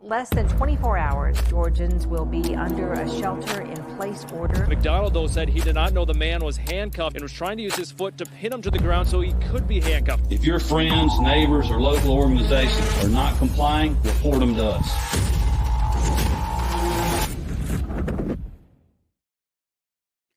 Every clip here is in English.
less than 24 hours, Georgians will be under a shelter-in-place order. McDonald, though, said he did not know the man was handcuffed and was trying to use his foot to pin him to the ground so he could be handcuffed. If your friends, neighbors, or local organizations are not complying, report them to us.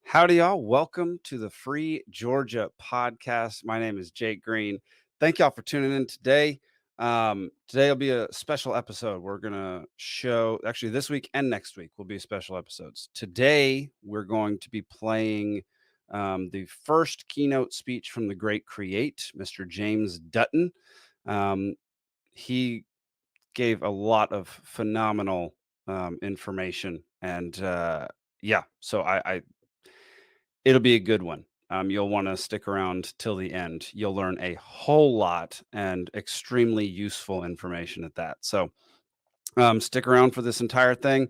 Howdy, y'all. Welcome to the Free Georgia podcast. My name is Jake Green. Thank y'all for tuning in today. Today will be a special episode. We're going to show, actually this week and next week will be special episodes. Today, we're going to be playing the first keynote speech from the great create, Mr. James Dutton. He gave a lot of phenomenal information, and so it'll be a good one. You'll want to stick around till the end. You'll learn a whole lot and extremely useful information at that. So stick around for this entire thing.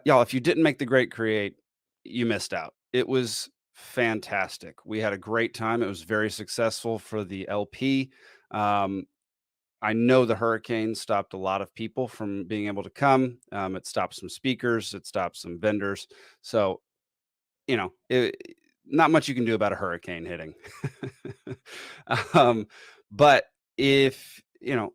Y'all, if you didn't make the great create, you missed out. It was fantastic. We had a great time. It was very successful for the LP. I know the hurricane stopped a lot of people from being able to come. It stopped some speakers. It stopped some vendors. So, you know, not much you can do about a hurricane hitting. But if,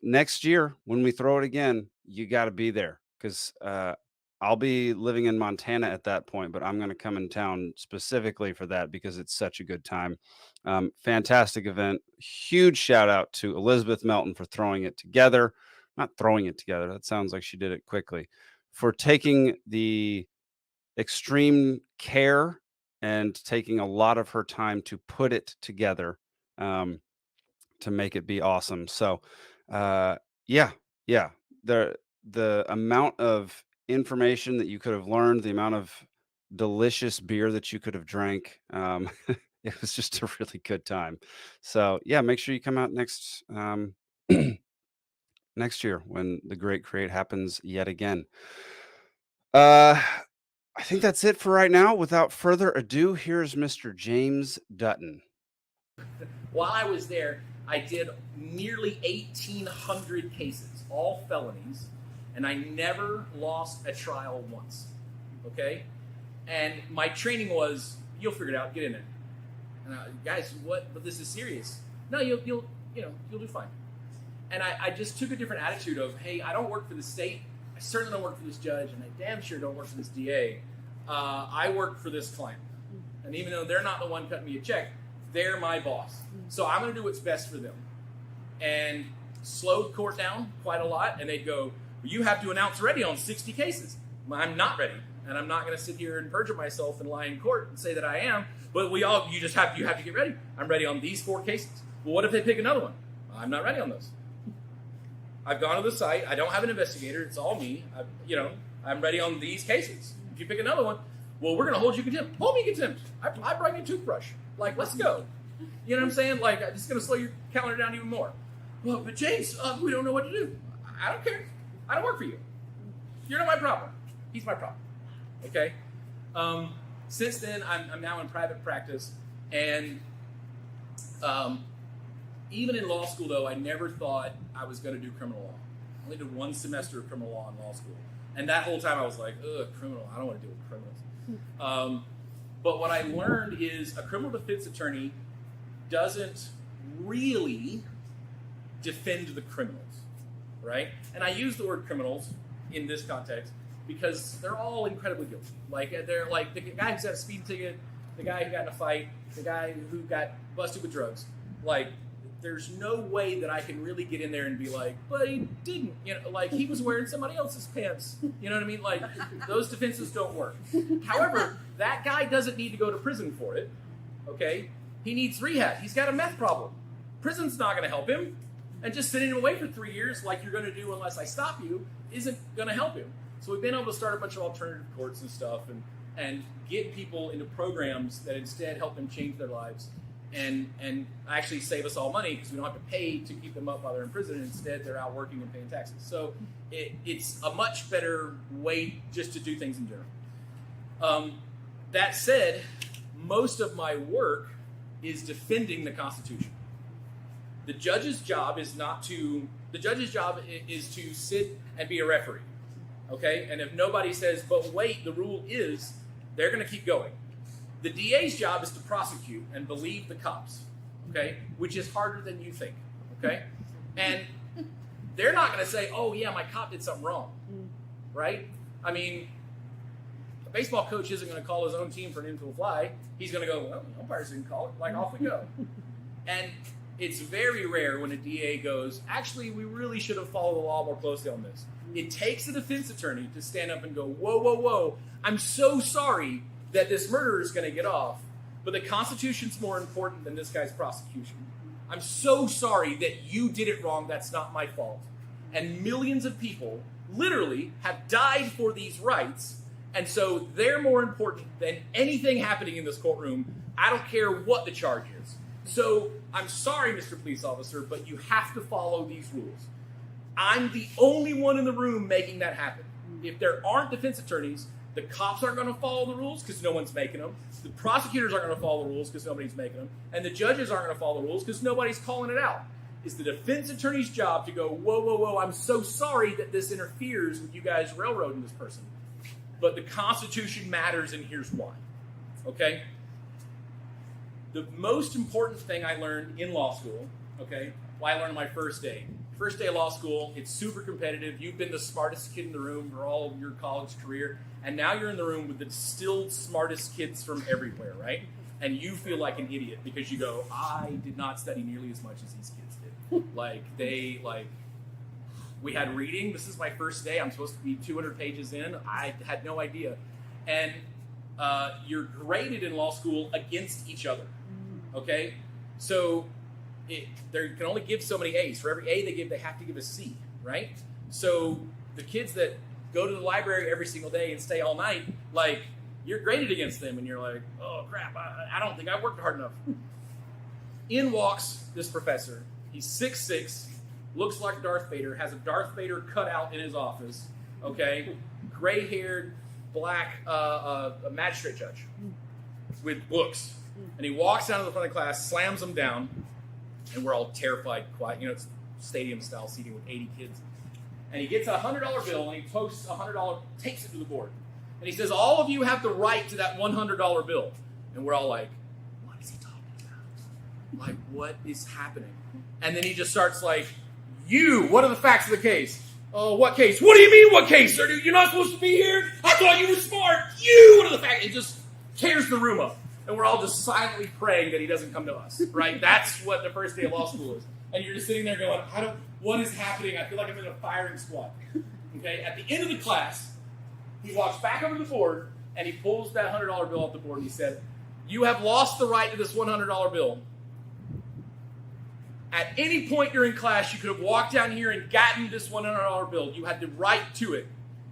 next year when we throw it again, you got to be there, because I'll be living in Montana at that point, but I'm going to come in town specifically for that because it's such a good time. Fantastic event. Huge shout out to Elizabeth Melton for throwing it together. Not throwing it together. That sounds like she did it quickly. For taking the extreme care and taking a lot of her time to put it together, to make it be awesome. So, the amount of information that you could have learned, the amount of delicious beer that you could have drank, it was just a really good time. So, yeah, make sure you come out next next year when the Great Create happens yet again. I think that's it for right now. Without further ado, here's Mr. James Dutton. While I was there, I did nearly 1,800 cases, all felonies, and I never lost a trial once, okay? And my training was, you'll figure it out, get in there. And guys, what? But this is serious. No, you'll do fine. And I just took a different attitude of, hey, I don't work for the state. I certainly don't work for this judge, and I damn sure don't work for this DA. I work for this client. And even though they're not the one cutting me a check, they're my boss. So I'm going to do what's best for them. And slowed court down quite a lot, and they'd go, you have to announce ready on 60 cases. I'm not ready, and I'm not going to sit here and perjure myself and lie in court and say that I am, but you have to get ready. I'm ready on these 4 cases. Well, what if they pick another one? I'm not ready on those. I've gone to the site. I don't have an investigator. It's all me. I'm ready on these cases. If you pick another one, well, we're going to hold you contempt. Hold me contempt. I brought you a toothbrush. Like, let's go. You know what I'm saying? Like, I'm just going to slow your calendar down even more. Well, but James, we don't know what to do. I don't care. I don't work for you. You're not my problem. He's my problem. Okay? Since then, I'm now in private practice. And even in law school, though, I never thought I was going to do criminal law. I only did 1 semester of criminal law in law school. And that whole time I was like, ugh, criminal. I don't want to deal with criminals. But what I learned is a criminal defense attorney doesn't really defend the criminals, right? And I use the word criminals in this context because they're all incredibly guilty. Like, they're like the guy who's got a speeding ticket, the guy who got in a fight, the guy who got busted with drugs. Like, there's no way that I can really get in there and be like, but he didn't, like he was wearing somebody else's pants. You know what I mean? Like, those defenses don't work. However, that guy doesn't need to go to prison for it, okay? He needs rehab. He's got a meth problem. Prison's not going to help him. And just sitting him away for 3 years like you're going to do unless I stop you isn't going to help him. So we've been able to start a bunch of alternative courts and stuff and get people into programs that instead help them change their lives and actually save us all money because we don't have to pay to keep them up while they're in prison. Instead, they're out working and paying taxes. So it's a much better way just to do things in general. That said, most of my work is defending the Constitution. The judge's job is to sit and be a referee. Okay? And if nobody says, but wait, the rule is, they're going to keep going. The DA's job is to prosecute and believe the cops, okay? Which is harder than you think, okay? And they're not going to say, oh, yeah, my cop did something wrong, right? I mean, a baseball coach isn't going to call his own team for an infield fly. He's going to go, well, the umpires didn't call it. Like, off we go. And it's very rare when a DA goes, actually, we really should have followed the law more closely on this. It takes a defense attorney to stand up and go, whoa, whoa, whoa, I'm so sorry that this murderer is going to get off, but the Constitution's more important than this guy's prosecution. I'm so sorry that you did it wrong. That's not my fault. And millions of people literally have died for these rights, and so they're more important than anything happening in this courtroom. I don't care what the charge is. So I'm sorry, Mr. Police Officer, but you have to follow these rules. I'm the only one in the room making that happen. If there aren't defense attorneys, the cops aren't going to follow the rules because no one's making them. The prosecutors aren't going to follow the rules because nobody's making them. And the judges aren't going to follow the rules because nobody's calling it out. It's the defense attorney's job to go, whoa, whoa, whoa, I'm so sorry that this interferes with you guys railroading this person. But the Constitution matters, and here's why. Okay? The most important thing I learned in law school, okay, I learned on my first day. First day of law school, it's super competitive. You've been the smartest kid in the room for all of your college career, and now you're in the room with the still smartest kids from everywhere, right? And you feel like an idiot because you go, I did not study nearly as much as these kids did. We had reading. This is my first day. I'm supposed to be 200 pages in. I had no idea. And you're graded in law school against each other, okay? So they can only give so many A's. For every A they give, they have to give a C, right? So the kids that go to the library every single day and stay all night, like, you're graded against them, and you're like, oh, crap, I don't think I worked hard enough. In walks this professor. He's 6'6", looks like Darth Vader, has a Darth Vader cutout in his office, okay? Gray-haired, black a magistrate judge with books. And he walks down to the front of the class, slams them down, and we're all terrified, quiet. You know, it's stadium-style seating with 80 kids. And he gets a $100 bill, and he posts $100, takes it to the board. And he says, all of you have the right to that $100 bill. And we're all like, what is he talking about? Like, what is happening? And then he just starts like, what are the facts of the case? Oh, what case? What do you mean, what case, sir? You're not supposed to be here? I thought you were smart. What are the facts? It just tears the room up. And we're all just silently praying that he doesn't come to us, right? That's what the first day of law school is. And you're just sitting there going, what is happening? I feel like I'm in a firing squad. Okay, at the end of the class, he walks back over to the board, and he pulls that $100 bill off the board, and he said, you have lost the right to this $100 bill. At any point during class, you could have walked down here and gotten this $100 bill. You had the right to it.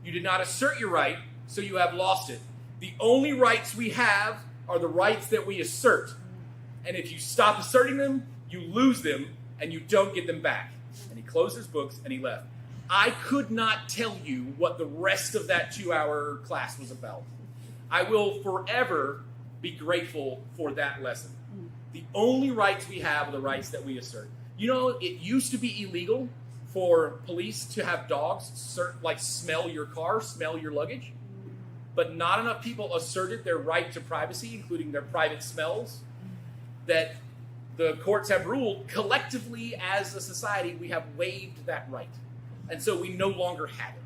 You did not assert your right, so you have lost it. The only rights we have are the rights that we assert. And if you stop asserting them, you lose them, and you don't get them back. And he closed his books, and he left. I could not tell you what the rest of that 2-hour class was about. I will forever be grateful for that lesson. The only rights we have are the rights that we assert. You know, it used to be illegal for police to have dogs smell your car, smell your luggage. But not enough people asserted their right to privacy, including their private smells, that the courts have ruled collectively as a society we have waived that right. And so we no longer have it.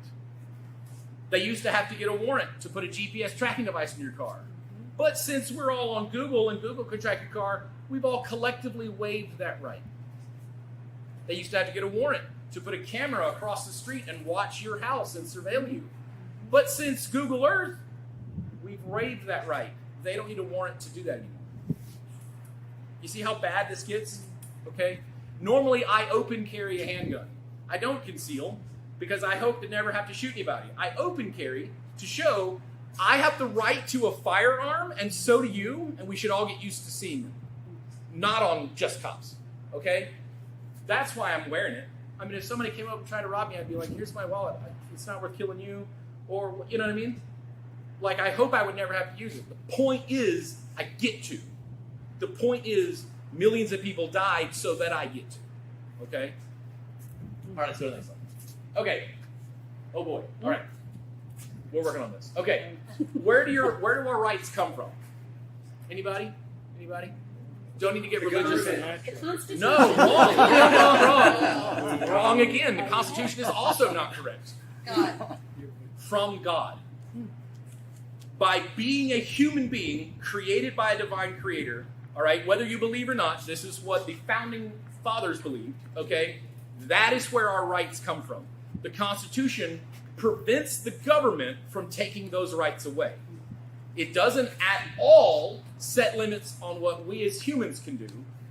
They used to have to get a warrant to put a GPS tracking device in your car. But since we're all on Google and Google can track your car, we've all collectively waived that right. They used to have to get a warrant to put a camera across the street and watch your house and surveil you. But since Google Earth, we've waived that right. They don't need a warrant to do that anymore. You see how bad this gets? Okay? Normally, I open carry a handgun. I don't conceal because I hope to never have to shoot anybody. I open carry to show I have the right to a firearm, and so do you, and we should all get used to seeing them. Not on just cops. Okay? That's why I'm wearing it. I mean, if somebody came up and tried to rob me, I'd be like, here's my wallet. It's not worth killing you. Or, you know what I mean? Like, I hope I would never have to use it. The point is, I get to. The point is, millions of people died so that I get to. Okay? All right, let's go to the next slide. Okay. Oh, boy. All right. We're working on this. Okay, where do our rights come from? Anybody? Don't need to get religious. No, wrong. Wrong again. The Constitution is also not correct. God. From God. By being a human being created by a divine creator, all right, whether you believe or not, this is what the founding fathers believed, okay? That is where our rights come from. The Constitution prevents the government from taking those rights away. It doesn't at all set limits on what we as humans can do.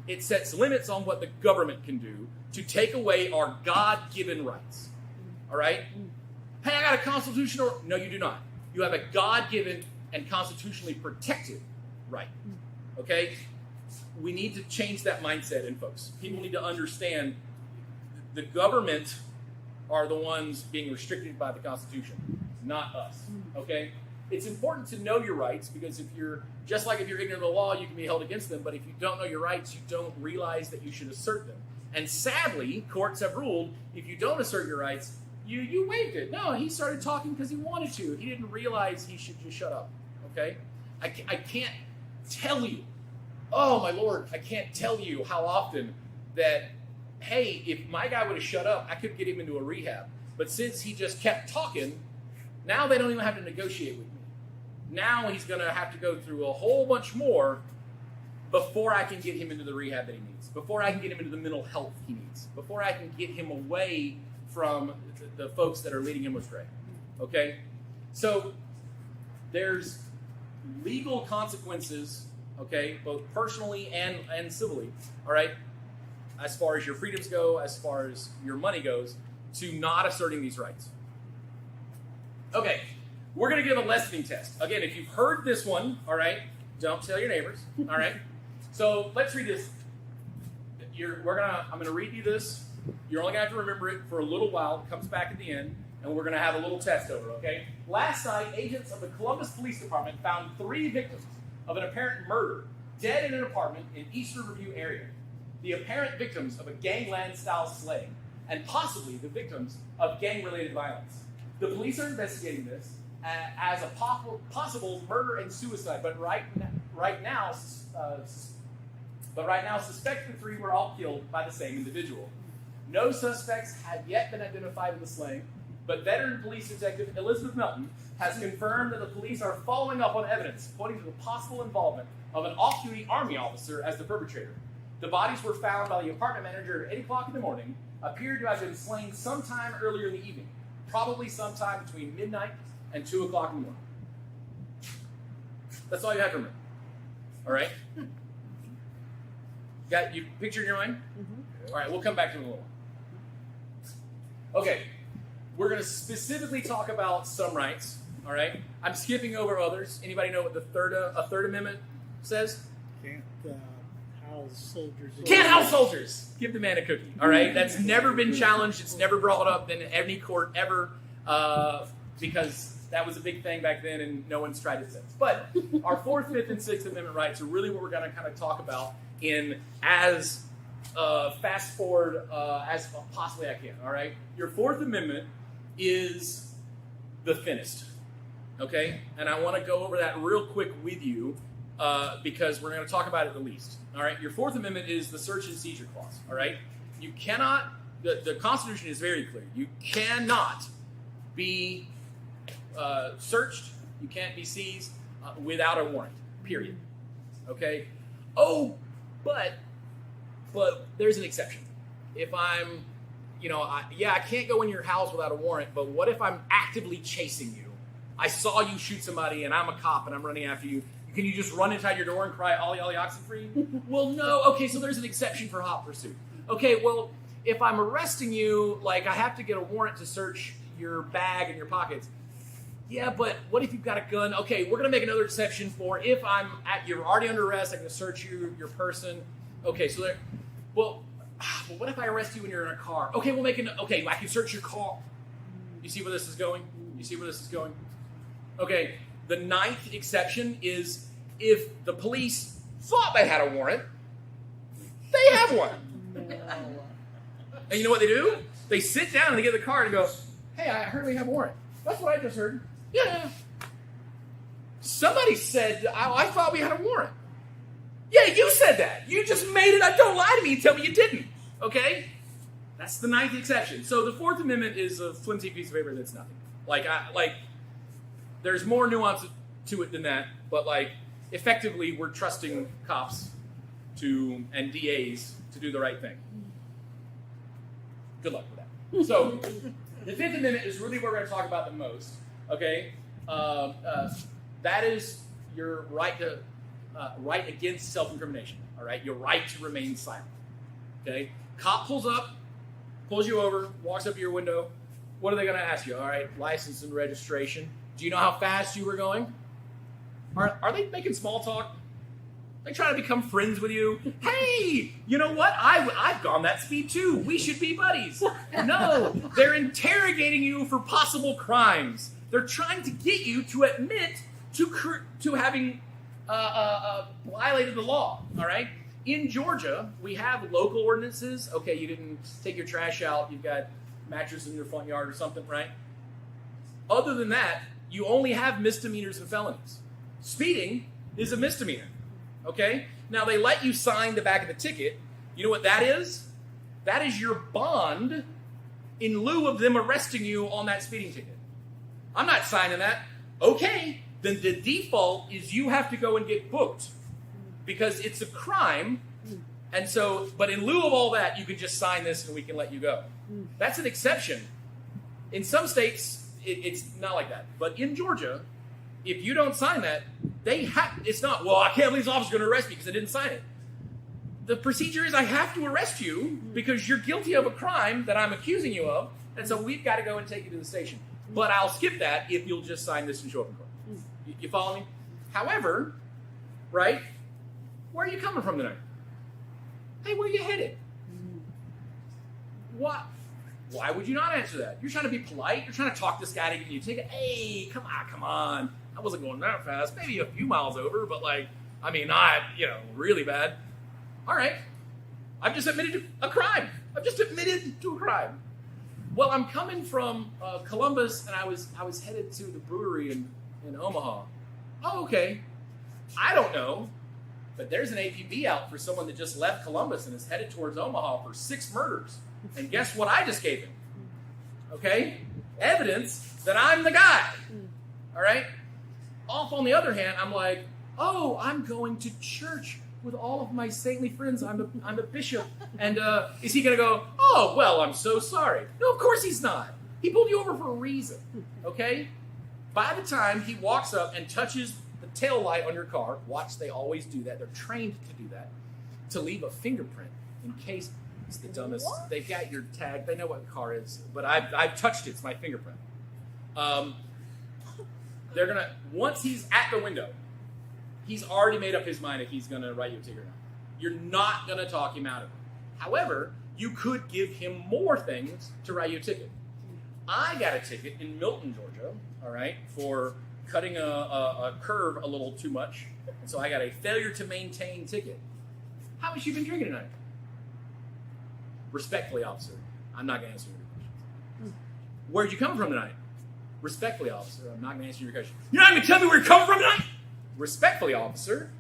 It sets limits on what the government can do to take away our God-given rights. All right? Hey, I got a constitutional... No, you do not. You have a God-given and constitutionally protected right. Okay? We need to change that mindset in folks. People need to understand the government are the ones being restricted by the Constitution, not us. Okay? It's important to know your rights, because if you're ignorant of the law, you can be held against them. But if you don't know your rights, you don't realize that you should assert them. And sadly, courts have ruled if you don't assert your rights, you waived it. No, he started talking because he wanted to. He didn't realize he should just shut up. Okay? I can't tell you. Oh my Lord, I can't tell you how often that, hey, if my guy would have shut up, I could get him into a rehab. But since he just kept talking, now they don't even have to negotiate with me. Now he's going to have to go through a whole bunch more before I can get him into the rehab that he needs, before I can get him into the mental health he needs, before I can get him away from the folks that are leading him astray. Okay? So there's legal consequences, okay, both personally and civilly, all right, as far as your freedoms go, as far as your money goes, to not asserting these rights. Okay, we're going to give a lessening test. Again, if you've heard this one, all right, don't tell your neighbors, all right? So let's read this. I'm going to read you this. You're only going to have to remember it for a little while. It comes back at the end, and we're going to have a little test over, okay? Last night, agents of the Columbus Police Department found 3 victims of an apparent murder dead in an apartment in East Riverview area. The apparent victims of a gangland-style slaying, and possibly the victims of gang-related violence. The police are investigating this as a possible murder and suicide, but right now suspect the 3 were all killed by the same individual. No suspects have yet been identified in the slaying, but veteran police detective Elizabeth Melton has confirmed that the police are following up on evidence pointing to the possible involvement of an off-duty Army officer as the perpetrator. The bodies were found by the apartment manager at 8 o'clock in the morning, appeared to have been slain sometime earlier in the evening, probably sometime between midnight and 2 o'clock in the morning. That's all you have to remember. All right? Got you picture in your mind? Mm-hmm. All right, we'll come back to it in a little while. Okay, we're going to specifically talk about some rights. All right? I'm skipping over others. Anybody know what the Third Amendment says? Can't house soldiers. Can't house soldiers. Give the man a cookie. All right? That's never been challenged. It's never brought up in any court ever, because that was a big thing back then, and no one's tried it since. But our 4th, 5th, and 6th Amendment rights are really what we're going to kind of talk about in as fast forward as possibly I can. All right? Your 4th Amendment is the thinnest. Okay? And I want to go over that real quick with you because we're going to talk about it the least. All right? Your 4th Amendment is the search and seizure clause. All right? You cannot, the Constitution is very clear. You cannot be searched, you can't be seized without a warrant, period. Okay? Oh, but there's an exception. If I'm, I can't go in your house without a warrant, but what if I'm actively chasing you? I saw you shoot somebody and I'm a cop and I'm running after you. Can you just run inside your door and cry, "Ollie, Ollie, oxen free"? Well, no. Okay, so there's an exception for hot pursuit. Okay, well, if I'm arresting you, I have to get a warrant to search your bag and your pockets. Yeah, but what if you've got a gun? Okay, we're going to make another exception for if you're already under arrest, I'm going to search your person. Okay, so well, what if I arrest you when you're in a car? Okay, I can search your car. You see where this is going? Okay, the 9th exception is if the police thought they had a warrant, they have one. And you know what they do? They sit down and they get in the car and go, "Hey, I heard we have a warrant." That's what I just heard. Yeah. Somebody said, I thought we had a warrant. Yeah, you said that. You just made it up. Don't lie to me and tell me you didn't. Okay? That's the 9th exception. So the 4th Amendment is a flimsy piece of paper that's nothing. There's more nuance to it than that, but effectively we're trusting cops and DAs to do the right thing. Good luck with that. So the 5th Amendment is really what we're going to talk about the most. Okay? That is your right against self-incrimination. All right? Your right to remain silent. Okay? Cop pulls you over, walks up to your window. What are they going to ask you? All right, license and registration. Do you know how fast you were going? Are they making small talk? They trying to become friends with you? Hey, you know what? I've gone that speed too. We should be buddies. No, they're interrogating you for possible crimes. They're trying to get you to admit to having violated the law. All right. In Georgia, we have local ordinances. Okay, you didn't take your trash out. You've got mattress in your front yard or something, right? Other than that, you only have misdemeanors and felonies. Speeding is a misdemeanor. Okay? Now, they let you sign the back of the ticket. You know what that is? That is your bond in lieu of them arresting you on that speeding ticket. I'm not signing that. Okay, then the default is you have to go and get booked because it's a crime. And so, but in lieu of all that, you can just sign this and we can let you go. That's an exception. In some states, it's not like that. But in Georgia, if you don't sign that, it's not, well, I can't believe this officer's going to arrest me because I didn't sign it. The procedure is I have to arrest you because you're guilty of a crime that I'm accusing you of, and so we've got to go and take you to the station. But I'll skip that if you'll just sign this and show up in court. You follow me? However, right, where are you coming from tonight? Hey, where are you headed? What? Why would you not answer that? You're trying to be polite. You're trying to talk this guy to give you a ticket. Hey, come on. I wasn't going that fast. Maybe a few miles over, but not, really bad. All right. I've just admitted to a crime. Well, I'm coming from Columbus, and I was headed to the brewery in Omaha. Oh, okay. I don't know, but there's an APB out for someone that just left Columbus and is headed towards Omaha for 6 murders. And guess what I just gave him? Okay? Evidence that I'm the guy. All right? Off on the other hand, I'm like, oh, I'm going to church with all of my saintly friends. I'm a bishop. And is he going to go, oh, well, I'm so sorry. No, of course he's not. He pulled you over for a reason. Okay? By the time he walks up and touches the tail light on your car, watch, they always do that. They're trained to do that. To leave a fingerprint in case it's the dumbest. What? They've got your tag. They know what the car is. But I've touched it. It's my fingerprint. They're going to, once he's at the window, he's already made up his mind if he's going to write you a ticket or not. You're not going to talk him out of it. However, you could give him more things to write you a ticket. I got a ticket in Milton, Georgia, all right, for cutting a curve a little too much. And so I got a failure to maintain ticket. How much you been drinking tonight? Respectfully, officer, I'm not going to answer your questions. Where'd you come from tonight? Respectfully, officer, I'm not going to answer your question. You're not going to tell me where you're coming from tonight? Respectfully, officer,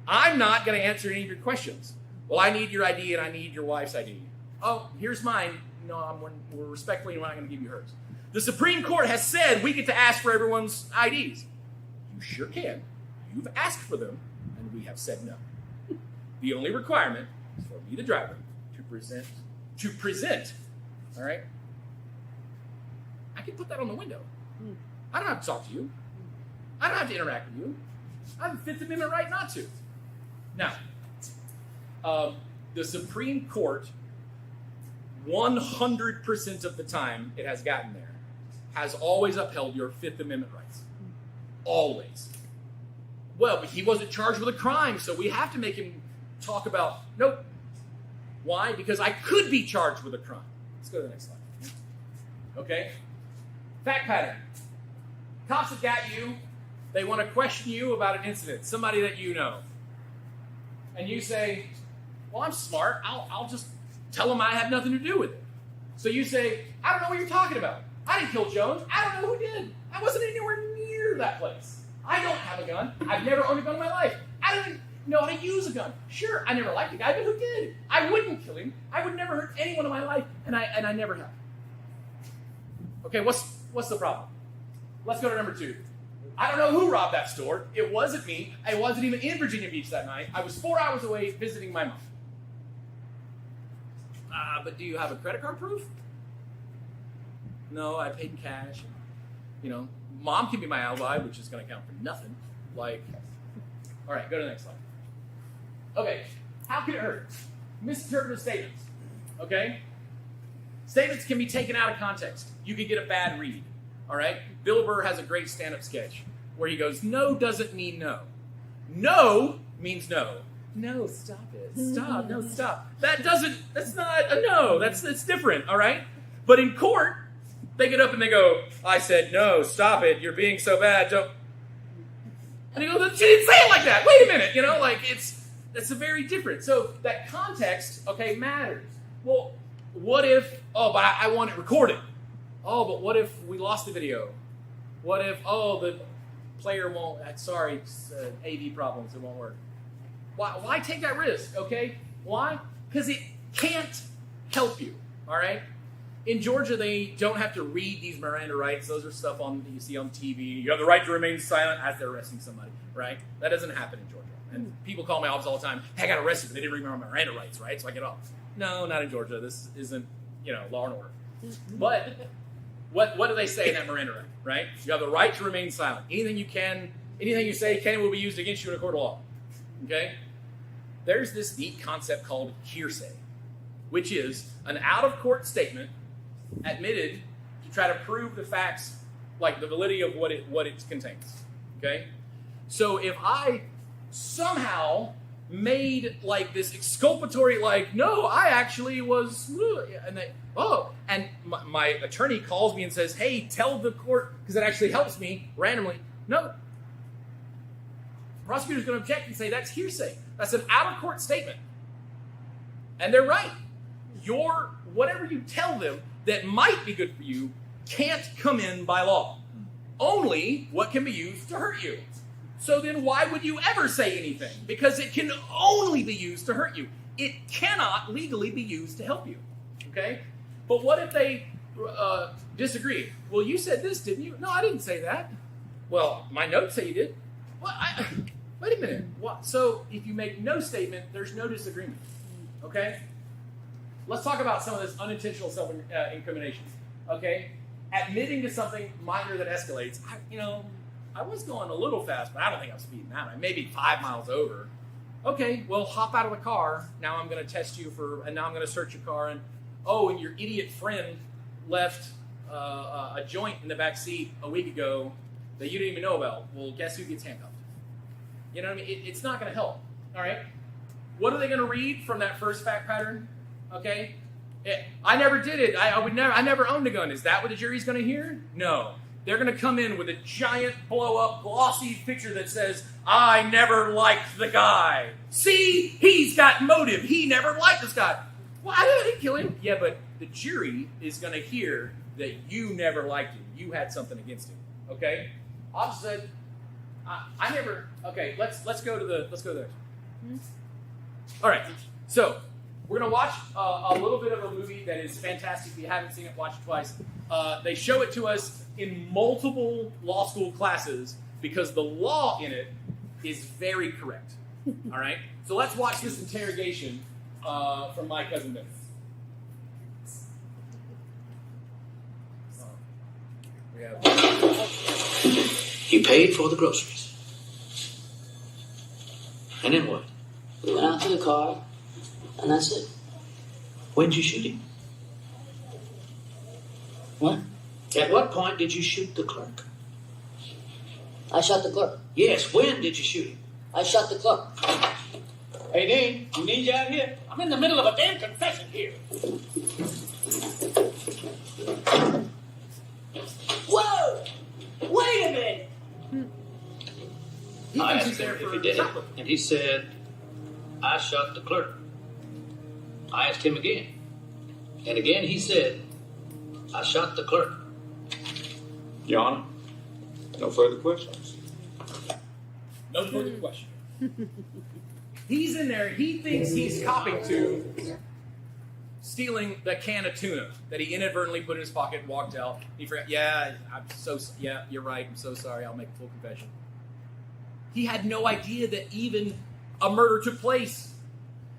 I'm not going to answer any of your questions. Well, I need your ID and I need your wife's ID. Oh, here's mine. No, we're respectfully not going to give you hers. The Supreme Court has said we get to ask for everyone's IDs. You sure can. You've asked for them, and we have said no. The only requirement is for me, the driver, to present. All right? I can put that on the window. I don't have to talk to you. I don't have to interact with you. I have a Fifth Amendment right not to. Now, the Supreme Court, 100% of the time it has gotten there, has always upheld your Fifth Amendment rights. Always. Well, but he wasn't charged with a crime, so we have to make him talk about, nope. Why? Because I could be charged with a crime. Let's go to the next slide. Okay? Fact pattern. Cops have got you. They want to question you about an incident, somebody that you know. And you say, well, I'm smart. I'll just tell them I have nothing to do with it. So you say, I don't know what you're talking about. I didn't kill Jones. I don't know who did. I wasn't anywhere that place. I don't have a gun. I've never owned a gun in my life. I don't even know how to use a gun. Sure, I never liked the guy, but who did? I wouldn't kill him. I would never hurt anyone in my life, and I never have. Okay, what's the problem? Let's go to number 2. I don't know who robbed that store. It wasn't me. I wasn't even in Virginia Beach that night. I was 4 hours away visiting my mom. But do you have a credit card proof? No, I paid in cash. You know, mom can be my alibi, which is going to count for nothing. Like, all right, go to the next slide. Okay, how can it hurt? Misinterpreted statements. Okay? Statements can be taken out of context. You can get a bad read. All right? Bill Burr has a great stand-up sketch where he goes, no doesn't mean no. No means no. No, stop it. Stop. No, stop. That's not a no. It's different, all right? But in court, they get up and they go, I said no, stop it. You're being so bad. Don't. And he goes, she didn't say it like that. Wait a minute. You know, like that's a very different. So that context, okay, matters. Well, what if, but I want it recorded. Oh, but what if we lost the video? What if, the player won't, sorry, it's, AV problems, it won't work. Why take that risk, okay? Why? Because it can't help you, all right? In Georgia, they don't have to read these Miranda rights. Those are stuff that you see on TV. You have the right to remain silent as they're arresting somebody, right? That doesn't happen in Georgia. And people call my office all the time, hey, I got arrested, but they didn't read my Miranda rights, right? So I get off. No, not in Georgia. This isn't, law and order. But what do they say in that Miranda right, right? You have the right to remain silent. Anything you say can and will be used against you in a court of law, okay? There's this neat concept called hearsay, which is an out-of-court statement admitted to try to prove the facts, like the validity of what it contains, okay? So if I somehow made like this exculpatory, like, no, I actually was, and my attorney calls me and says, hey, tell the court, because it actually helps me randomly. No. The prosecutor's going to object and say that's hearsay. That's an out-of-court statement. And they're right. Whatever you tell them that might be good for you can't come in by law. Only what can be used to hurt you. So then why would you ever say anything? Because it can only be used to hurt you. It cannot legally be used to help you. Okay? But what if they disagree? Well, you said this, didn't you? No, I didn't say that. Well, my notes say you did. Well, wait a minute. What? So if you make no statement, there's no disagreement. Okay? Let's talk about some of this unintentional self-incrimination. Okay? Admitting to something minor that escalates. I was going a little fast, but I don't think I'm speeding that way. Maybe 5 miles over. Okay, well, hop out of the car. Now I'm going to test you and now I'm going to search your car. And your idiot friend left a joint in the back seat a week ago that you didn't even know about. Well, guess who gets handcuffed? You know what I mean? It's not going to help. All right? What are they going to read from that first fact pattern? Okay? I never did it. I never owned a gun. Is that what the jury's going to hear? No. They're going to come in with a giant blow-up glossy picture that says, I never liked the guy. See? He's got motive. He never liked this guy. Well, I didn't kill him. Yeah, but the jury is going to hear that you never liked him. You had something against him. Okay? Officer said, I never. Okay, let's go to the next. All right. So we're going to watch a little bit of a movie that is fantastic. If you haven't seen it, watch it twice. They show it to us in multiple law school classes because the law in it is very correct. All right? So let's watch this interrogation from My Cousin Vinny. He paid for the groceries. And then what? We went out to the car, and that's it. When'd you shoot him? What? At what point did you shoot the clerk? I shot the clerk. Yes, when did you shoot him? I shot the clerk. Hey, Dean, you need you out here? I'm in the middle of a damn confession here. Whoa! Wait a minute! I asked him if he did it, and he said, I shot the clerk. I asked him again. And again he said, I shot the clerk. Your Honor, No further questions. No further question. He's in there. He thinks he's copping to stealing the can of tuna that he inadvertently put in his pocket and walked out. He forgot. Yeah, you're right. I'm so sorry. I'll make a full confession. He had no idea that even a murder took place.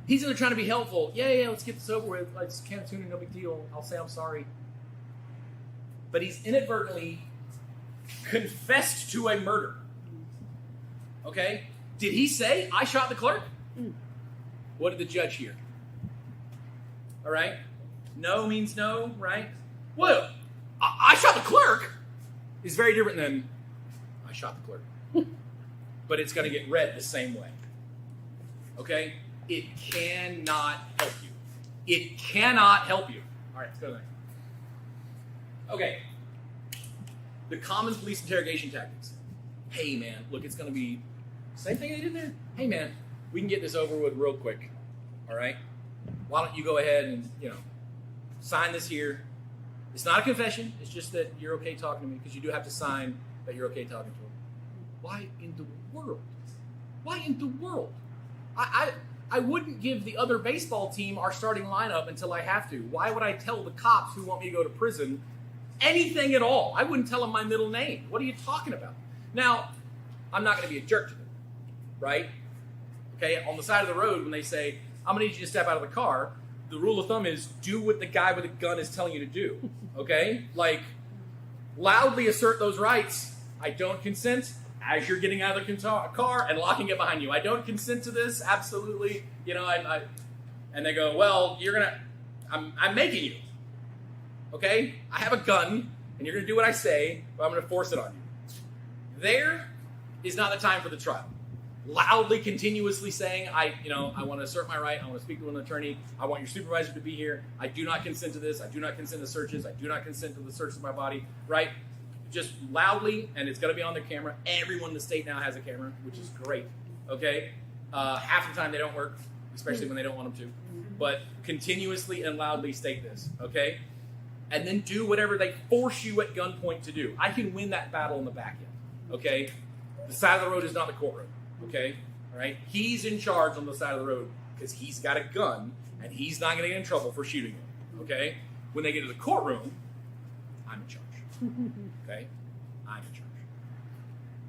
He's in there trying to be helpful. Yeah, let's get this over with. Like, it's a can of tuna, no big deal. I'll say I'm sorry. But he's inadvertently confessed to a murder. Okay? Did he say, I shot the clerk? What did the judge hear? All right? No means no, right? Well, I shot the clerk is very different than I shot the clerk. But it's going to get read the same way. Okay? It cannot help you. It cannot help you. All right, let's go to the next. Okay. The common police interrogation tactics. Hey, man, look, it's going to be same thing they did there. Hey, man, we can get this over with real quick. All right? Why don't you go ahead and, sign this here. It's not a confession. It's just that you're okay talking to me because you do have to sign that you're okay talking to him. Why in the world? Why in the world? I wouldn't give the other baseball team our starting lineup until I have to. Why would I tell the cops who want me to go to prison anything at all? I wouldn't tell them my middle name. What are you talking about? Now, I'm not going to be a jerk to them, right? Okay, on the side of the road when they say, I'm going to need you to step out of the car, the rule of thumb is do what the guy with a gun is telling you to do, okay? Like, loudly assert those rights. I don't consent as you're getting out of the car and locking it behind you. I don't consent to this, absolutely. And they go, well, I'm making you, okay? I have a gun, and you're going to do what I say, but I'm going to force it on you. There is not the time for the trial. Loudly, continuously saying, I want to assert my right. I want to speak to an attorney. I want your supervisor to be here. I do not consent to this. I do not consent to searches. I do not consent to the search of my body, right? Just loudly, and it's going to be on the camera. Everyone in the state now has a camera, which is great, okay? Half the time they don't work, especially when they don't want them to. But continuously and loudly state this, okay? And then do whatever they force you at gunpoint to do. I can win that battle in the back end, okay? The side of the road is not the courtroom, okay? All right? He's in charge on the side of the road because he's got a gun, and he's not going to get in trouble for shooting him, okay? When they get to the courtroom, I'm in charge. Okay? I'm in charge.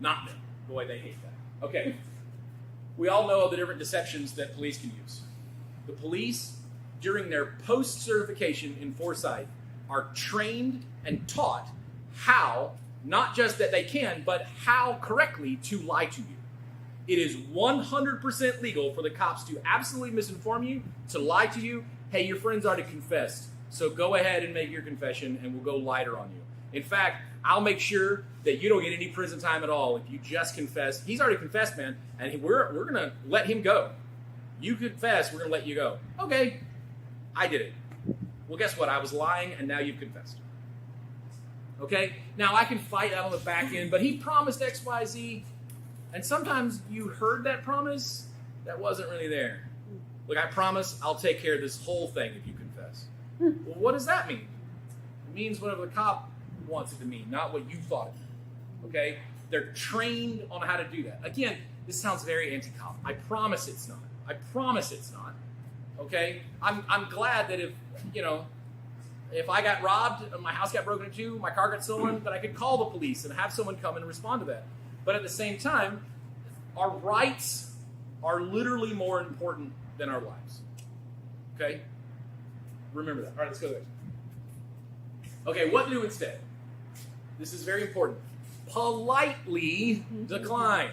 Not them. Boy, they hate that. Okay. We all know the different deceptions that police can use. The police, during their post-certification in foresight, are trained and taught how, not just that they can, but how correctly to lie to you. It is 100% legal for the cops to absolutely misinform you, to lie to you. Hey, your friend's already confessed, so go ahead and make your confession and we'll go lighter on you. In fact, I'll make sure that you don't get any prison time at all if you just confess. He's already confessed, man, and we're going to let him go. You confess, we're going to let you go. Okay, I did it. Well, guess what? I was lying, and now you've confessed. Okay? Now, I can fight out on the back end, but he promised X, Y, Z, and sometimes you heard that promise that wasn't really there. Look, I promise I'll take care of this whole thing if you confess. Well, what does that mean? It means whatever the cop wants it to mean, not what you thought it meant. Okay? They're trained on how to do that. Again, this sounds very anti-cop. I promise it's not. I promise it's not. Okay? I'm glad that if I got robbed and my house got broken into, my car got stolen, that I could call the police and have someone come and respond to that. But at the same time, our rights are literally more important than our lives. Okay? Remember that. All right, let's go there. Okay, what to do instead? This is very important. Politely decline.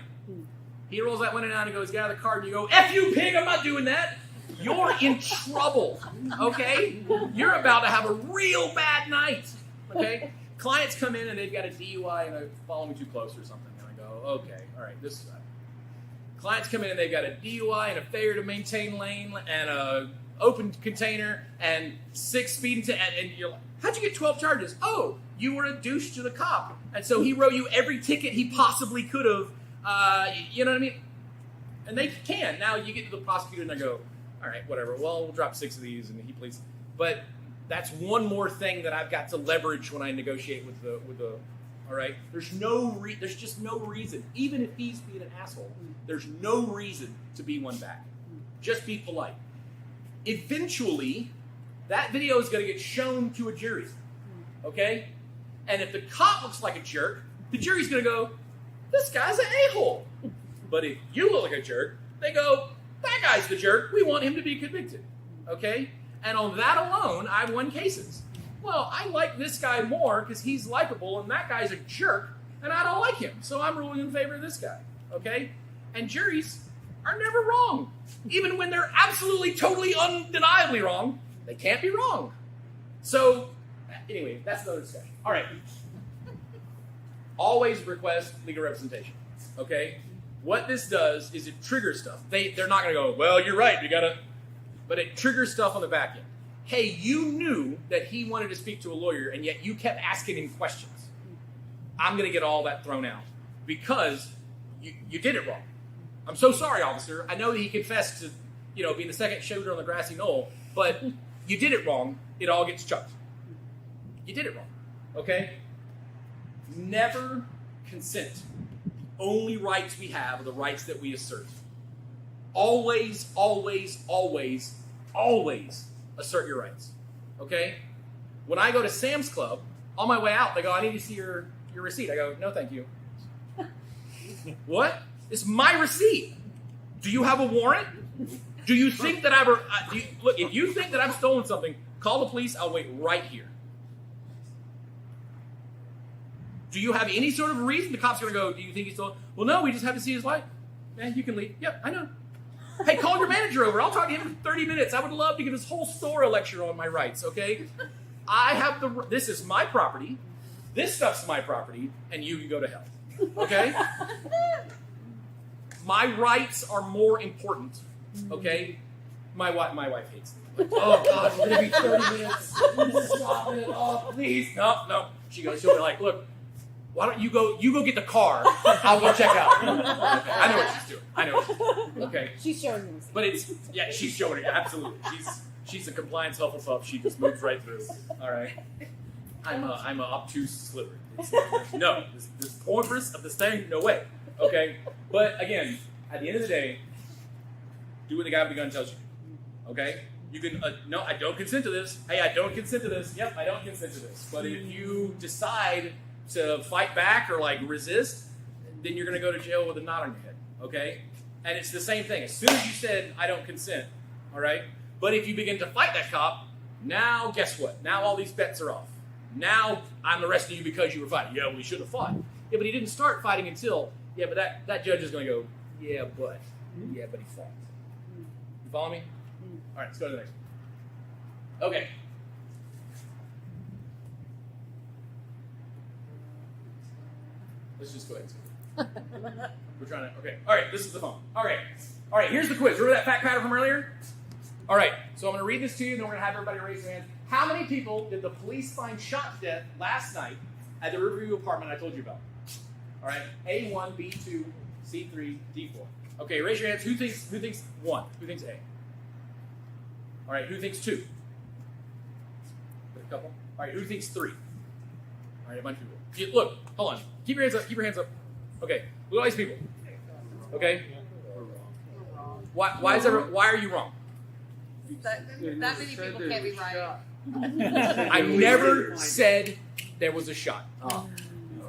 He rolls that window down and goes, get out of the car, and you go, F you, pig, I'm not doing that. You're in trouble, okay? You're about to have a real bad night, okay? Clients come in and they've got a DUI and they're following me too close or something, and I go, okay, all right, this is that. Clients come in and they've got a DUI and a failure to maintain lane and a open container and 6 speeding and you're like, how'd you get 12 charges? Oh, you were a douche to the cop. And so he wrote you every ticket he possibly could have. You know what I mean? And they can. Now you get to the prosecutor and they go, all right, whatever. Well, we'll drop 6 of these and he pleads. But that's one more thing that I've got to leverage when I negotiate with the All right? There's just no reason. Even if he's being an asshole, there's no reason to be one back. Just be polite. Eventually, that video is going to get shown to a jury. Okay? And if the cop looks like a jerk, the jury's going to go, this guy's an a-hole. But if you look like a jerk, they go, that guy's the jerk. We want him to be convicted. Okay? And on that alone, I've won cases. Well, I like this guy more because he's likable, and that guy's a jerk, and I don't like him. So I'm ruling in favor of this guy. Okay? And juries are never wrong. Even when they're absolutely, totally, undeniably wrong, they can't be wrong. So, anyway, that's another discussion. All right. Always request legal representation. Okay? What this does is it triggers stuff. They're not going to go, well, you're right, you got to... But it triggers stuff on the back end. Hey, you knew that he wanted to speak to a lawyer, and yet you kept asking him questions. I'm going to get all that thrown out because you did it wrong. I'm so sorry, officer. I know that he confessed to, being the second shooter on the grassy knoll, but you did it wrong. It all gets chucked. You did it wrong. Okay? Never consent. The only rights we have are the rights that we assert. Always, always, always, always assert your rights. Okay? When I go to Sam's Club, on my way out, they go, I need to see your receipt. I go, no, thank you. What? It's my receipt. Do you have a warrant? Do you think that look, if you think that I've stolen something, call the police. I'll wait right here. Do you have any sort of reason? The cop's going to go, do you think he stole it? Well, no, we just have to see his light. Man, you can leave. Yep, I know. Hey, call your manager over. I'll talk to him in 30 minutes. I would love to give this whole store a lecture on my rights, okay? This is my property. This stuff's my property, and you can go to hell, okay? My rights are more important, okay? My wife hates me. Like, oh, God, we're going to be 30 minutes. Stop it. Oh, please. No. She'll be like, look, why don't you go get the car. I'll go check out. Okay, I know what she's doing. Okay. She's showing me. But she's showing it. Absolutely. She's a compliance Hufflepuff. She just moves right through. All right. I'm a obtuse sliver. No, this porpoise of this thing, no way. Okay. But again, at the end of the day, do what the guy with the gun tells you. Okay. You can no, I don't consent to this. Hey, I don't consent to this. Yep, I don't consent to this. But if you decide to fight back or resist, then you're going to go to jail with a knot on your head, okay? And it's the same thing. As soon as you said, I don't consent, all right? But if you begin to fight that cop, now guess what? Now all these bets are off. Now I'm arresting you because you were fighting. Yeah, well, he should have fought. Yeah, but he didn't start fighting until, but that judge is going to go, yeah, but he fought. You follow me? All right, let's go to the next one. Okay. Let's just go ahead and see. We're trying to, okay. All right, this is the phone. All right, here's the quiz. Remember that fact pattern from earlier? All right, so I'm going to read this to you, and then we're going to have everybody raise their hands. How many people did the police find shot to death last night at the Riverview apartment I told you about? All right, A1, B2, C3, D4. Okay, raise your hands. Who thinks 1? Who thinks A? All right, who thinks 2? A couple. All right, who thinks 3? All right, a bunch of people. Look, hold on. Keep your hands up. Okay, look at all these people. Okay? Why are you wrong? That many people can't be right. I never said there was a shot.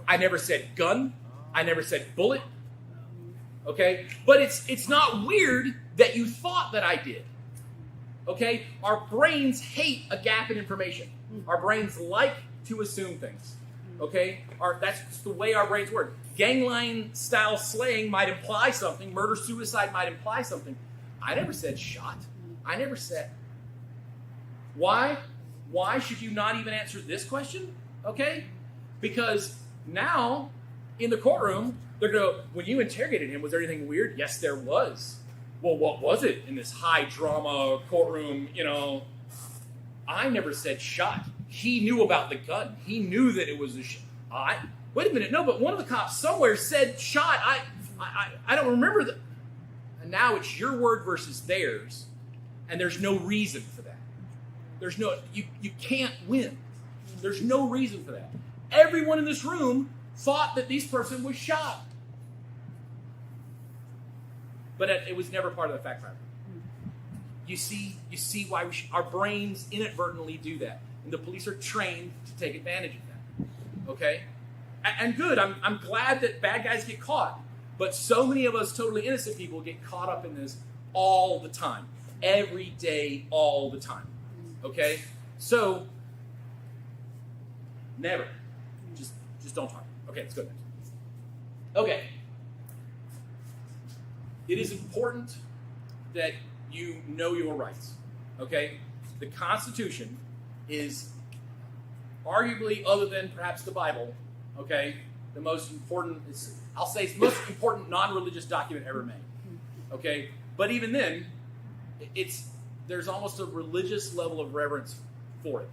I never said gun. I never said bullet. Okay? But it's not weird that you thought that I did. Okay? Our brains hate a gap in information. Our brains like to assume things. Okay? That's the way our brains work. Gangline style slaying might imply something. Murder-suicide might imply something. I never said shot. I never said. Why? Why should you not even answer this question? Okay? Because now, in the courtroom, they're going to go, when you interrogated him, was there anything weird? Yes, there was. Well, what was it in this high drama courtroom, I never said shot. He knew about the gun. He knew that it was a shot. Wait a minute, no, but one of the cops somewhere said shot. I don't remember that. And now it's your word versus theirs, and there's no reason for that. There's no, you can't win. There's no reason for that. Everyone in this room thought that this person was shot. But it was never part of the fact pattern. You see why our brains inadvertently do that. And the police are trained to take advantage of that. Okay? And good, I'm glad that bad guys get caught. But so many of us totally innocent people get caught up in this all the time. Every day, all the time. Okay? So, never. Just don't talk. Okay, let's go next. Okay. It is important that you know your rights. Okay? The Constitution is arguably, other than perhaps the Bible, okay, the most important, I'll say it's the most important non-religious document ever made. Okay? But even then, there's almost a religious level of reverence for it.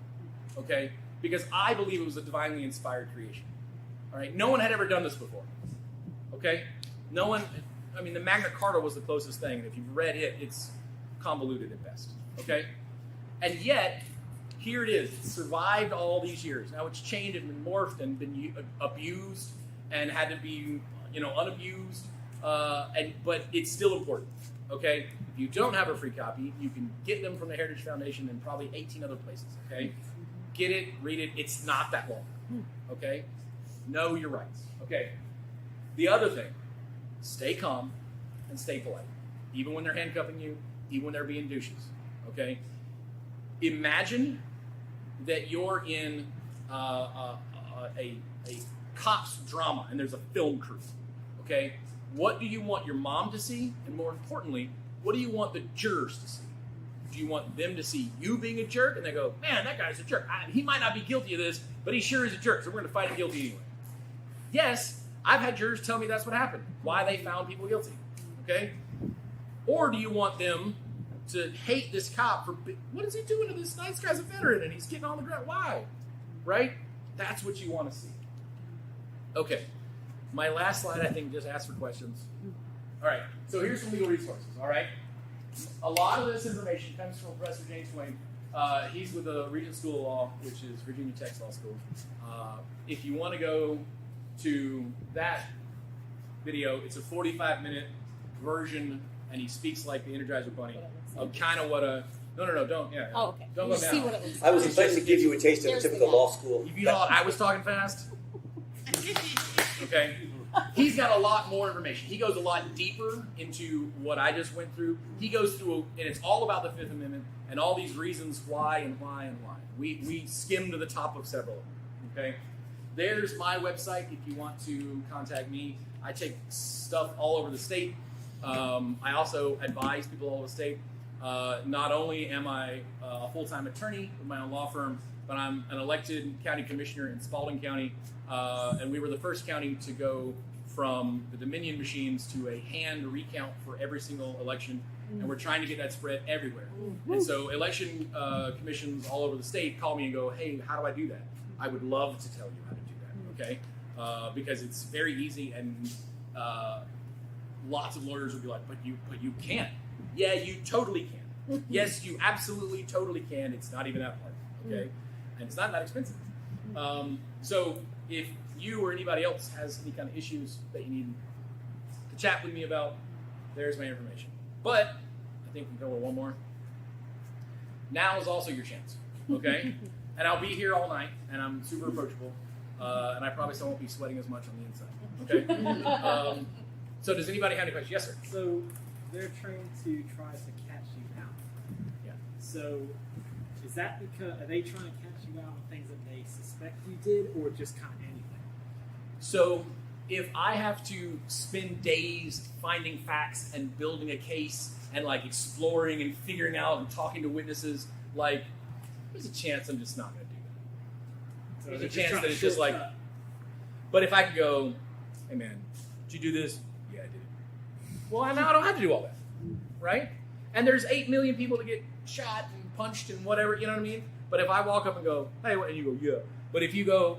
Okay? Because I believe it was a divinely inspired creation. All right? No one had ever done this before. Okay? No one, I mean, the Magna Carta was the closest thing. And if you've read it, it's convoluted at best. Okay? And yet, here it is. It's survived all these years. Now it's changed and been morphed and been abused and had to be, unabused. But it's still important. Okay? If you don't have a free copy, you can get them from the Heritage Foundation and probably 18 other places. Okay? Get it, read it. It's not that long. Okay? Know your rights. Okay? The other thing, stay calm and stay polite. Even when they're handcuffing you, even when they're being douches. Okay? Imagine that you're in a cop's drama and there's a film crew. Okay? What do you want your mom to see? And more importantly, what do you want the jurors to see? Do you want them to see you being a jerk? And they go, man, that guy's a jerk. He might not be guilty of this, but he sure is a jerk, so we're going to find him guilty anyway. Yes, I've had jurors tell me that's what happened, why they found people guilty. Okay? Or do you want them to hate this cop for, what is he doing to this nice guy's a veteran and he's getting on the ground? Why? Right? That's what you want to see. Okay. My last slide, I think, just asks for questions. All right. So here's some legal resources. All right. A lot of this information comes from Professor James Swain. He's with the Regent School of Law, which is Virginia Tech's law school. If you want to go to that video, it's a 45-minute version, and he speaks like the Energizer Bunny of kind of what a... No, don't. Yeah. Oh, okay. Don't You go see down. what it looks I was supposed to give you a taste of a typical law school. If you thought I was talking fast, okay? He's got a lot more information. He goes a lot deeper into what I just went through. He goes through, and it's all about the Fifth Amendment and all these reasons why and why and why. We skimmed to the top of several of them, okay? There's my website if you want to contact me. I take stuff all over the state. I also advise people all over the state. Not only am I a full-time attorney with my own law firm, but I'm an elected county commissioner in Spalding County, and we were the first county to go from the Dominion machines to a hand recount for every single election, and we're trying to get that spread everywhere. And so election commissions all over the state call me and go, hey, how do I do that? I would love to tell you how to do that, okay? Because it's very easy, and lots of lawyers would be like, but you can't. Yeah, you totally can. Yes, you absolutely totally can. It's not even that hard, okay? And it's not that expensive. So if you or anybody else has any kind of issues that you need to chat with me about, there's my information. But I think we can go with one more. Now is also your chance, okay? And I'll be here all night, and I'm super approachable, and I promise I won't be sweating as much on the inside, okay? So does anybody have any questions? Yes, sir. So they're trained to try to catch you out. Yeah. So is that because, are they trying to catch you out on things that they suspect you did, or just kind of anything? So if I have to spend days finding facts and building a case and like exploring and figuring out and talking to witnesses, like there's a chance I'm just not going to do that. So There's a chance that it's just like, but if I could go, hey man, did you do this? Yeah, I did it. Well, now I don't have to do all that, right? And there's 8 million people that get shot and punched and whatever, you know what I mean? But if I walk up and go, hey, what? And you go, yeah. But if you go,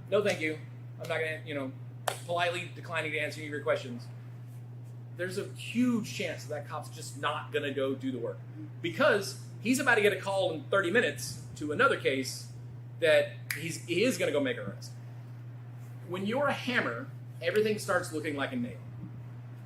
no, thank you, I'm not going to, politely declining to answer any of your questions, there's a huge chance that cop's just not going to go do the work. Because he's about to get a call in 30 minutes to another case that he is going to go make an arrest. when you're a hammer, everything starts looking like a nail.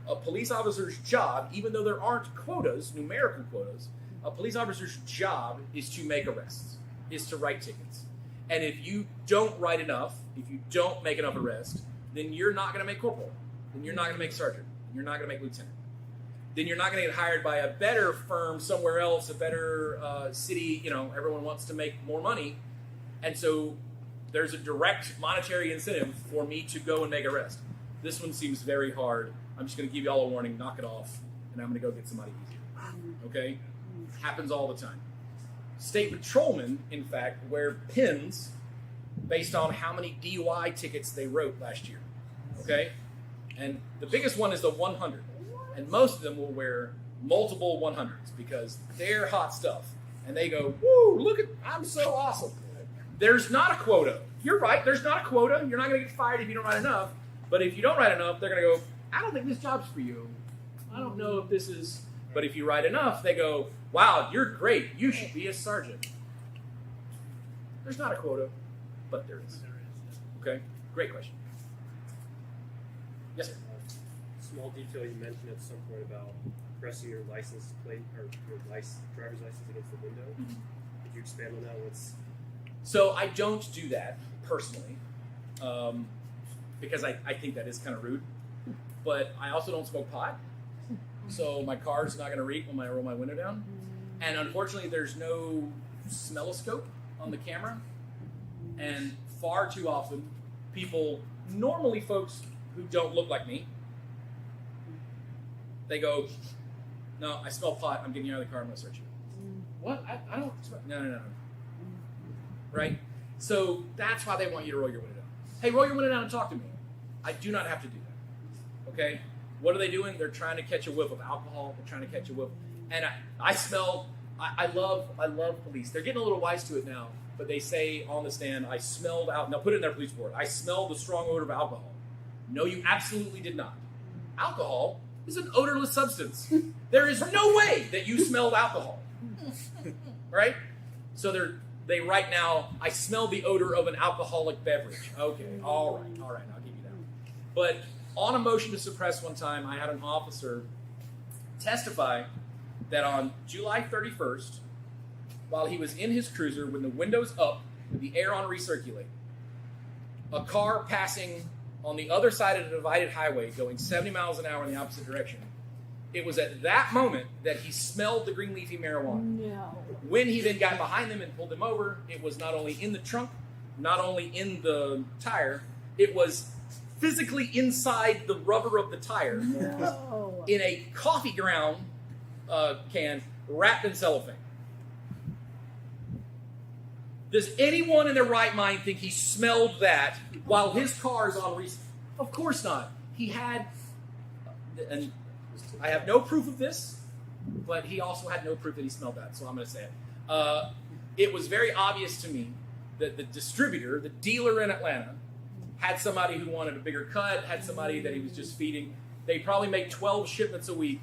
A police officer's job, even though there aren't quotas, numerical quotas, a police officer's job is to make arrests, is to write tickets. And if you don't write enough, if you don't make enough arrests, then you're not going to make corporal. Then you're not going to make sergeant. You're not going to make lieutenant. Then you're not going to get hired by a better firm somewhere else, a better city. You know, everyone wants to make more money. And so there's a direct monetary incentive for me to go and make arrests. This one seems very hard. I'm just going to give you all a warning, knock it off, and I'm going to go get somebody easier. Okay? Happens all the time. State patrolmen, in fact, wear pins based on how many DUI tickets they wrote last year. Okay? And the biggest one is the 100. And most of them will wear multiple 100s because they're hot stuff. And they go, woo, look at, I'm so awesome. There's not a quota. You're right, there's not a quota. You're not going to get fired if you don't write enough. But if you don't write enough, they're going to go, I don't think this job's for you. I don't know if this is... But if you write enough, they go, wow, you're great. You should be a sergeant. There's not a quota, but there is. Okay? Great question. Yes, sir. Small detail you mentioned at some point about pressing your license plate or your driver's license against the window. Mm-hmm. Could you expand on that? So I don't do that personally because I think that is kind of rude. But I also don't smoke pot. So my car's not going to reek when I roll my window down. And unfortunately, there's no smelloscope on the camera. And far too often, people, normally folks who don't look like me, they go, no, I smell pot. I'm getting you out of the car. I'm going to search you. What? I don't smell. No. Right? So that's why they want you to roll your window down. Hey, roll your window down and talk to me. I do not have to do that. Okay? What are they doing? They're trying to catch a whiff of alcohol. They're trying to catch a whiff. And I love police. They're getting a little wise to it now. But they say on the stand, I smelled out. Now put it in their police report. I smelled the strong odor of alcohol. No, you absolutely did not. Alcohol is an odorless substance. There is no way that you smelled alcohol. Right? So they write now, I smell the odor of an alcoholic beverage. Okay, all right, I'll give you that. But on a motion to suppress one time, I had an officer testify that on July 31st, while he was in his cruiser, with the windows up, with the air on recirculate, a car passing on the other side of the divided highway going 70 miles an hour in the opposite direction, it was at that moment that he smelled the green leafy marijuana. No. When he then got behind them and pulled them over, it was not only in the trunk, not only in the tire, it was physically inside the rubber of the tire in a coffee ground can wrapped in cellophane. Does anyone in their right mind think he smelled that while his car is on reset? Of course not. He had, and I have no proof of this, but he also had no proof that he smelled that, so I'm going to say it. It was very obvious to me that the distributor, the dealer in Atlanta, had somebody who wanted a bigger cut, had somebody that he was just feeding. They probably make 12 shipments a week,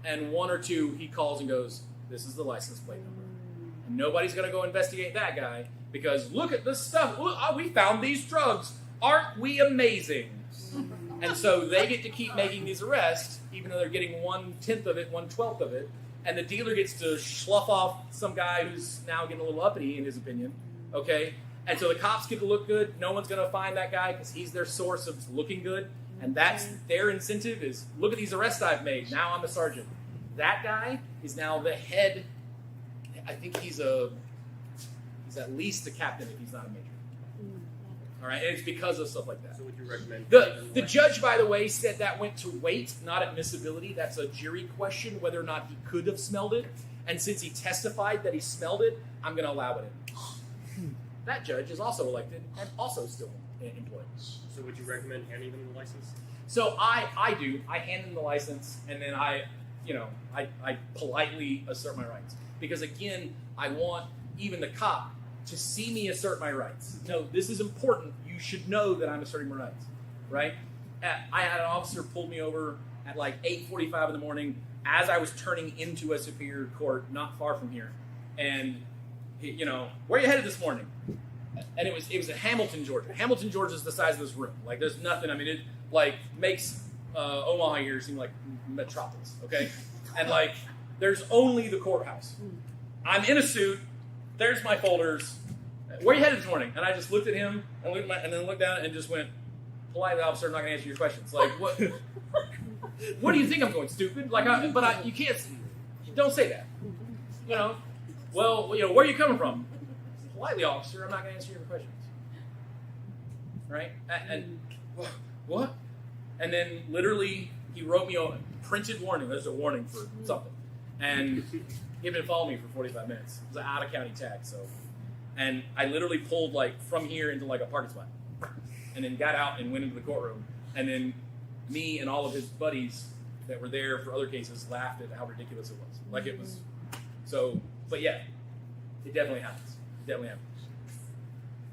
and one or two he calls and goes, this is the license plate number. And nobody's going to go investigate that guy because look at this stuff. Look, we found these drugs. Aren't we amazing? And so they get to keep making these arrests, even though they're getting 1/10 of it, 1/12 of it. And the dealer gets to slough off some guy who's now getting a little uppity in his opinion. Okay? And so the cops get to look good. No one's going to find that guy because he's their source of looking good. And that's their incentive is, look at these arrests I've made. Now I'm a sergeant. That guy is now the head. I think he's at least a captain if he's not a major. All right, and it's because of stuff like that. So would you recommend... The judge, by the way, said that went to weight, not admissibility. That's a jury question, whether or not he could have smelled it. And since he testified that he smelled it, I'm going to allow it in. That judge is also elected and also still employed. So would you recommend handing them the license? So I do. I hand them the license, and then I politely assert my rights. Because again, I want even the cop to see me assert my rights. No, this is important. You should know that I'm asserting my rights, right? I had an officer pull me over at like 8:45 in the morning as I was turning into a superior court not far from here. And, he, where are you headed this morning? and it was in Hamilton, Georgia. Hamilton, Georgia is the size of this room. Like, there's nothing. I mean, it like makes Omaha here seem like metropolis. Okay, and like there's only the courthouse. I'm in a suit. There's my folders. Where are you headed this morning? And I just looked at him and then looked down and just went, politely, officer, I'm not going to answer your questions. Like, what? What do you think I'm going, stupid? Like, you can't. Don't say that. You know. Well, you know, where are you coming from? Politely, officer, I'm not going to answer your questions. Right? And what? And then literally he wrote me a printed warning. There's a warning for something, and he'd been following me for 45 minutes. It was an out-of-county tag, so. And I literally pulled like from here into like a parking spot, and then got out and went into the courtroom. And then me and all of his buddies that were there for other cases laughed at how ridiculous it was. Like it was so. But yeah, it definitely happens. It definitely happens.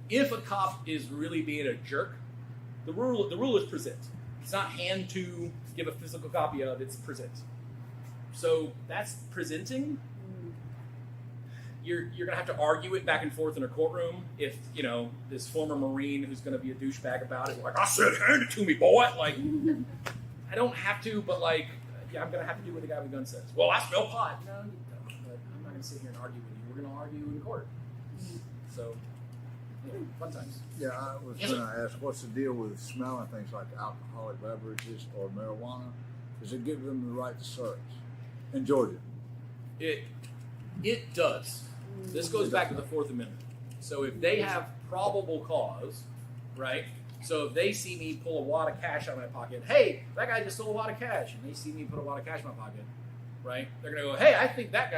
If a cop is really being a jerk, the rule is present. It's not hand to give a physical copy of. It's present. So that's presenting. You're going to have to argue it back and forth in a courtroom if, you know, this former Marine who's going to be a douchebag about it, like, I said, hand it to me, boy. Like, I don't have to, but, like, yeah, I'm going to have to do what the guy with the gun says. Well, I smell pot. No, you don't. But I'm not going to sit here and argue with you. We're going to argue in court. So, yeah, fun times. Yeah, I was going to ask, what's the deal with smelling things like alcoholic beverages or marijuana? Does it give them the right to search in Georgia? It does. This goes back to the Fourth Amendment. So if they have probable cause, right? So if they see me pull a wad of cash out of my pocket, hey, that guy just stole a wad of cash, and they see me put a wad of cash in my pocket, right? They're going to go, hey, I think that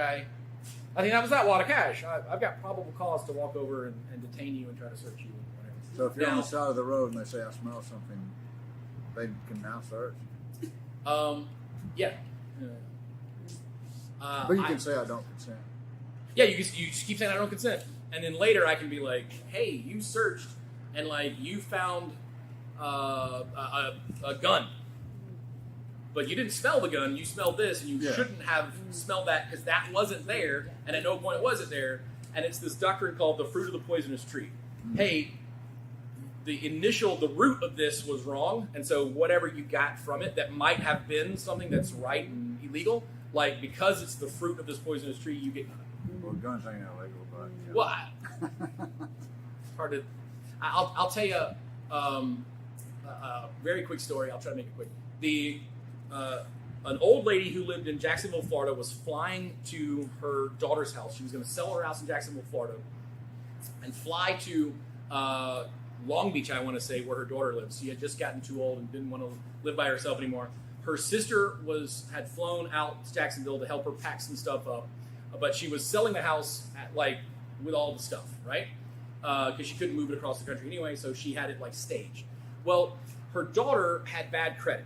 was that wad of cash. I've got probable cause to walk over and detain you and try to search you. Whatever. So if you're on the side of the road and they say, I smell something, they can now search? Yeah. But you can say, I don't consent. Yeah, you just keep saying I don't consent, and then later I can be like, "Hey, you searched, and like you found a gun, but you didn't smell the gun. You smelled this, and you shouldn't have smelled that because that wasn't there, and at no point was it there. And it's this doctrine called the fruit of the poisonous tree. Mm-hmm. Hey, the root of this was wrong, and so whatever you got from it that might have been something that's right and illegal, like because it's the fruit of this poisonous tree, you get none. Well, guns ain't illegal, but yeah. Well, it's hard to. I'll tell you a very quick story. I'll try to make it quick. An old lady who lived in Jacksonville, Florida, was flying to her daughter's house. She was going to sell her house in Jacksonville, Florida, and fly to Long Beach, I want to say, where her daughter lives. She had just gotten too old and didn't want to live by herself anymore. Her sister had flown out to Jacksonville to help her pack some stuff up. But she was selling the house with all the stuff, right? Because she couldn't move it across the country anyway, so she had it staged. Well, her daughter had bad credit,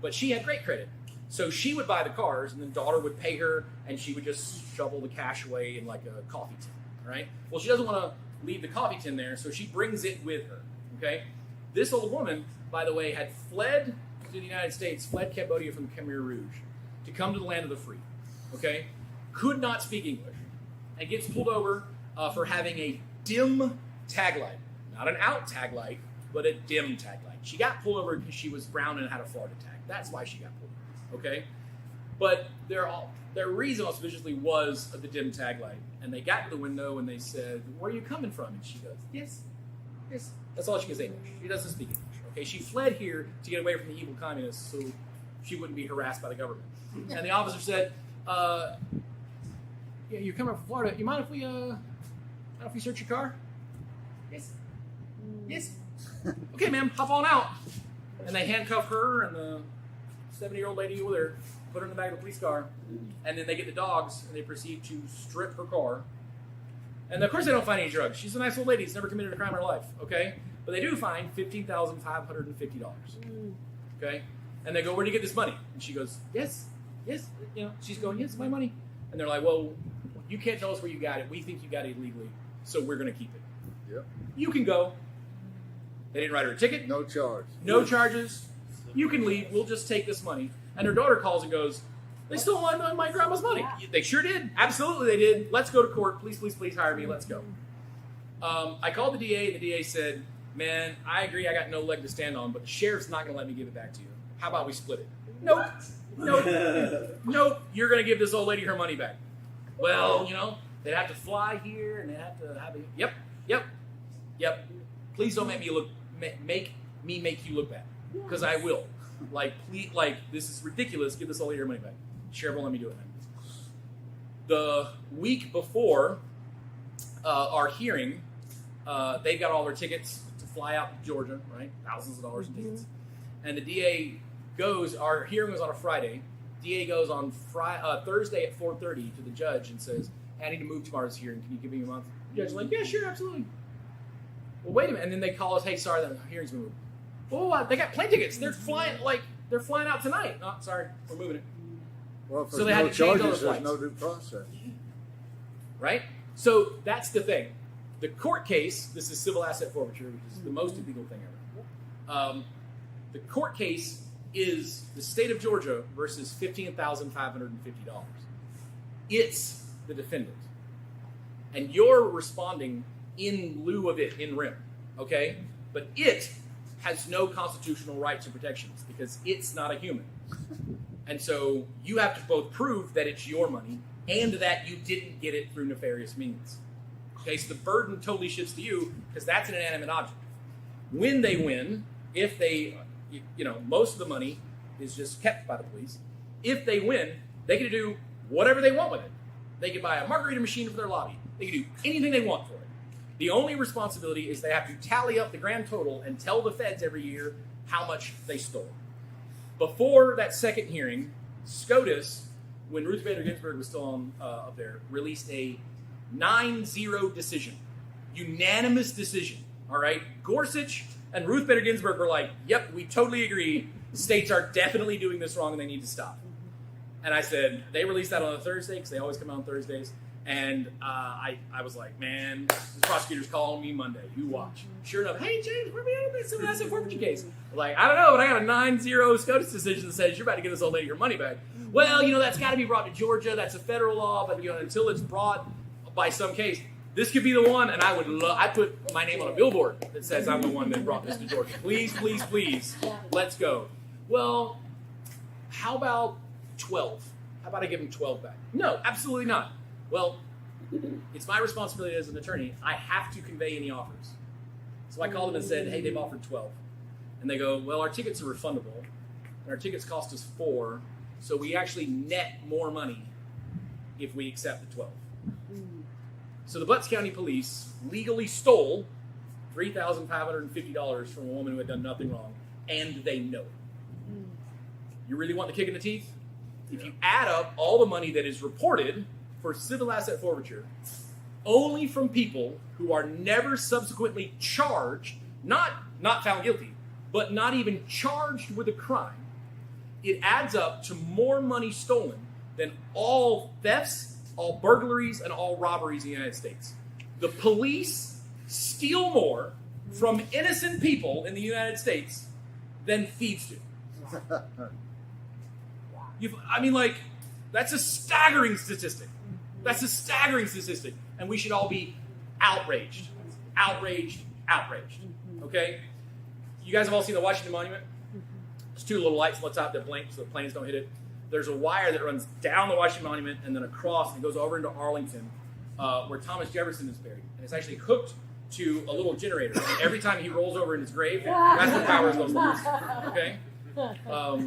but she had great credit. So she would buy the cars, and then daughter would pay her, and she would just shovel the cash away in like a coffee tin, right? Well, she doesn't want to leave the coffee tin there, so she brings it with her, okay? This old woman, by the way, had fled to the United States, fled Cambodia from the Khmer Rouge to come to the land of the free, okay? Could not speak English, and gets pulled over for having a dim taglight. Not an out taglight, but a dim taglight. She got pulled over because she was brown and had a Florida tag. That's why she got pulled over, okay? But their reason auspiciously was the dim taglight. And they got to the window and they said, where are you coming from? And she goes, yes. That's all she can say English. She doesn't speak English, okay? She fled here to get away from the evil communists so she wouldn't be harassed by the government. And the officer said, yeah, you're coming from Florida. You mind if we search your car? Yes. Okay, ma'am, hop on out. And they handcuff her and the 70-year-old lady with her, put her in the back of the police car, and then they get the dogs and they proceed to strip her car. And of course they don't find any drugs. She's a nice old lady. She's never committed a crime in her life, okay? But they do find $15,550, okay? And they go, where'd you get this money? And she goes, yes. You know, she's going, yes, my money. And they're like, well, you can't tell us where you got it. We think you got it illegally, so we're going to keep it. Yep. You can go. They didn't write her a ticket. No charge. No charges. You can leave. We'll just take this money. And her daughter calls and goes, they stole my grandma's money. They sure did. Absolutely they did. Let's go to court. Please hire me. Let's go. I called the DA, and the DA said, man, I agree I got no leg to stand on, but the sheriff's not going to let me give it back to you. How about we split it? Nope. Nope. You're going to give this old lady her money back. Well, you know, they'd have to fly here, and they'd have to have it. Yep. Please don't make me make you look bad, because I will. Like, please, like, this is ridiculous. Give this old lady her money back. Sheriff won't let me do it, man. The week before our hearing, they've got all their tickets to fly out to Georgia, right? Thousands of dollars in tickets. And the DA goes, our hearing was on a Friday. DA goes on Thursday at 4:30 to the judge and says, hey, I need to move tomorrow's hearing. Can you give me a month? The judge's like, yeah, sure, absolutely. Well, wait a minute. And then they call us, hey, sorry, the hearing's been moved. Oh, they got plane tickets. They're flying out tonight. Oh, sorry, we're moving it. Well, if So there's they had no to change all charges, the there's flights. no due process. Right? So that's the thing. The court case, this is civil asset forfeiture, which is the most illegal thing ever. The court case is the state of Georgia versus $15,550. It's the defendant. And you're responding in lieu of it in rem. Okay? But it has no constitutional rights or protections because it's not a human. And so you have to both prove that it's your money and that you didn't get it through nefarious means. Okay, so the burden totally shifts to you because that's an inanimate object. When they win, if they, most of the money is just kept by the police. If they win, they can do whatever they want with it. They can buy a margarita machine for their lobby. They can do anything they want for it. The only responsibility is they have to tally up the grand total and tell the feds every year how much they stole. Before that second hearing, SCOTUS, when Ruth Bader Ginsburg was still on up there, released a 9-0 decision. Unanimous decision. All right? Gorsuch and Ruth Bader Ginsburg were like, yep, we totally agree. States are definitely doing this wrong and they need to stop. And I said, they released that on a Thursday because they always come out on Thursdays. And I was like, man, the prosecutor's calling me Monday. You watch. Sure enough, hey, James, where are we at with this civil asset forfeiture case? I'm like, I don't know, but I got a 9-0 SCOTUS decision that says you're about to give this old lady her money back. Well, that's got to be brought to Georgia. That's a federal law, but until it's brought by some case, this could be the one. And I would I put my name on a billboard that says I'm the one that brought this to Georgia. Please, please, please, let's go. Well, how about 12? How about I give him 12 back? No, absolutely not. Well, it's my responsibility as an attorney. I have to convey any offers. So I called them and said, hey, they've offered 12. And they go, well, our tickets are refundable. And our tickets cost us 4. So we actually net more money if we accept the 12. So the Butts County Police legally stole $3,550 from a woman who had done nothing wrong. And they know it. You really want the kick in the teeth? If you add up all the money that is reported for civil asset forfeiture, only from people who are never subsequently charged, not found guilty, but not even charged with a crime, it adds up to more money stolen than all thefts, all burglaries, and all robberies in the United States. The police steal more from innocent people in the United States than thieves do. That's a staggering statistic. That's a staggering statistic. And we should all be outraged. Outraged. Outraged. Okay? You guys have all seen the Washington Monument? There's 2 little lights on the top that blink so the planes don't hit it. There's a wire that runs down the Washington Monument and then across and goes over into Arlington where Thomas Jefferson is buried. And it's actually hooked to a little generator. And every time he rolls over in his grave, that's what powers those lights. Okay? All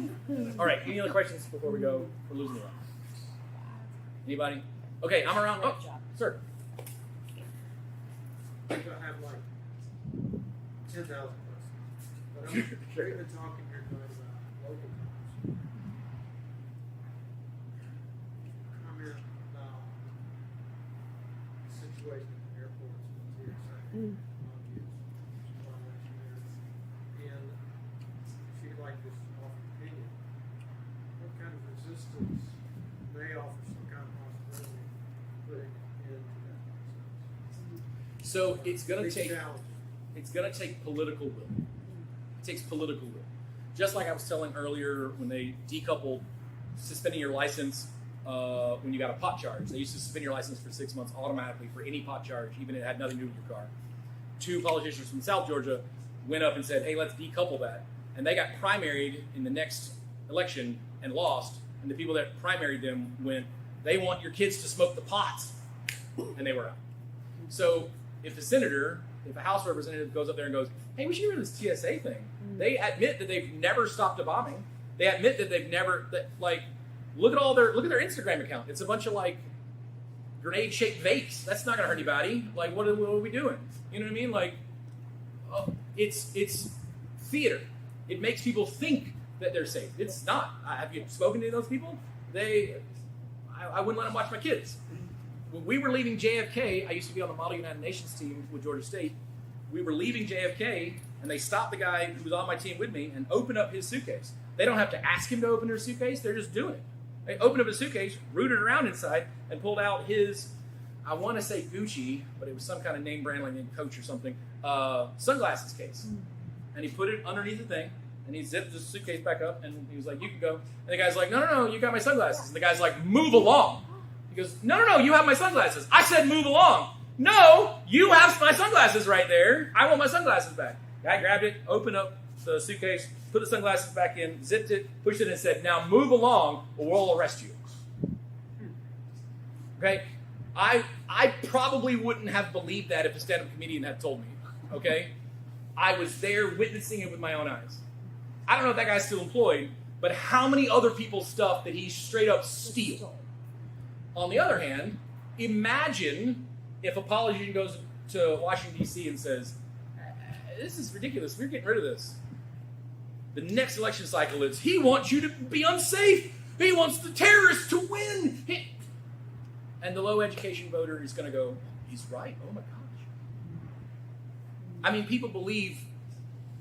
right. Any other questions before we go? We're losing a lot. Anybody? Okay, I'm around. Oh, sir. I have like 10,000 questions. But we've been talking here tonight about local cops. Comment about the situation at the airports with TSA. And if you'd like this off opinion, what kind of resistance may offer some kind of possibility putting into that process? So it's gonna take political will. It takes political will. Just like I was telling earlier when they decoupled suspending your license when you got a pot charge. They used to suspend your license for 6 months automatically for any pot charge, even if it had nothing to do with your car. two politicians from South Georgia went up and said, hey, let's decouple that. And they got primaried in the next election and lost. And the people that primaried them went, they want your kids to smoke the pots. And they were out. So if a House representative goes up there and goes, hey, we should get rid of this TSA thing. They admit that they've never stopped a bombing. They admit that they've never, look at their Instagram account. It's a bunch of grenade-shaped vapes. That's not going to hurt anybody. What are we doing? You know what I mean? It's theater. It makes people think that they're safe. It's not. Have you spoken to those people? I wouldn't let them watch my kids. When we were leaving JFK, I used to be on the Model United Nations team with Georgia State. We were leaving JFK, and they stopped the guy who was on my team with me and opened up his suitcase. They don't have to ask him to open their suitcase. They're just doing it. They opened up his suitcase, rooted around inside, and pulled out his, I want to say Gucci, but it was some kind of name brand like Coach or something, sunglasses case. And he put it underneath the thing, and he zipped the suitcase back up, and he was like, you can go. And the guy's like, no, you got my sunglasses. And the guy's like, move along. He goes, no, you have my sunglasses. I said move along. No, you have my sunglasses right there. I want my sunglasses back. Guy grabbed it, opened up the suitcase, put the sunglasses back in, zipped it, pushed it, and said, now move along or we'll arrest you. Okay? I probably wouldn't have believed that if a stand-up comedian had told me. Okay? I was there witnessing it with my own eyes. I don't know if that guy's still employed, but how many other people's stuff did he straight up steal? On the other hand, imagine if a politician goes to Washington, D.C. and says, this is ridiculous, we're getting rid of this. The next election cycle is, he wants you to be unsafe. He wants the terrorists to win. And the low education voter is going to go, he's right, oh my gosh. I mean, people believe,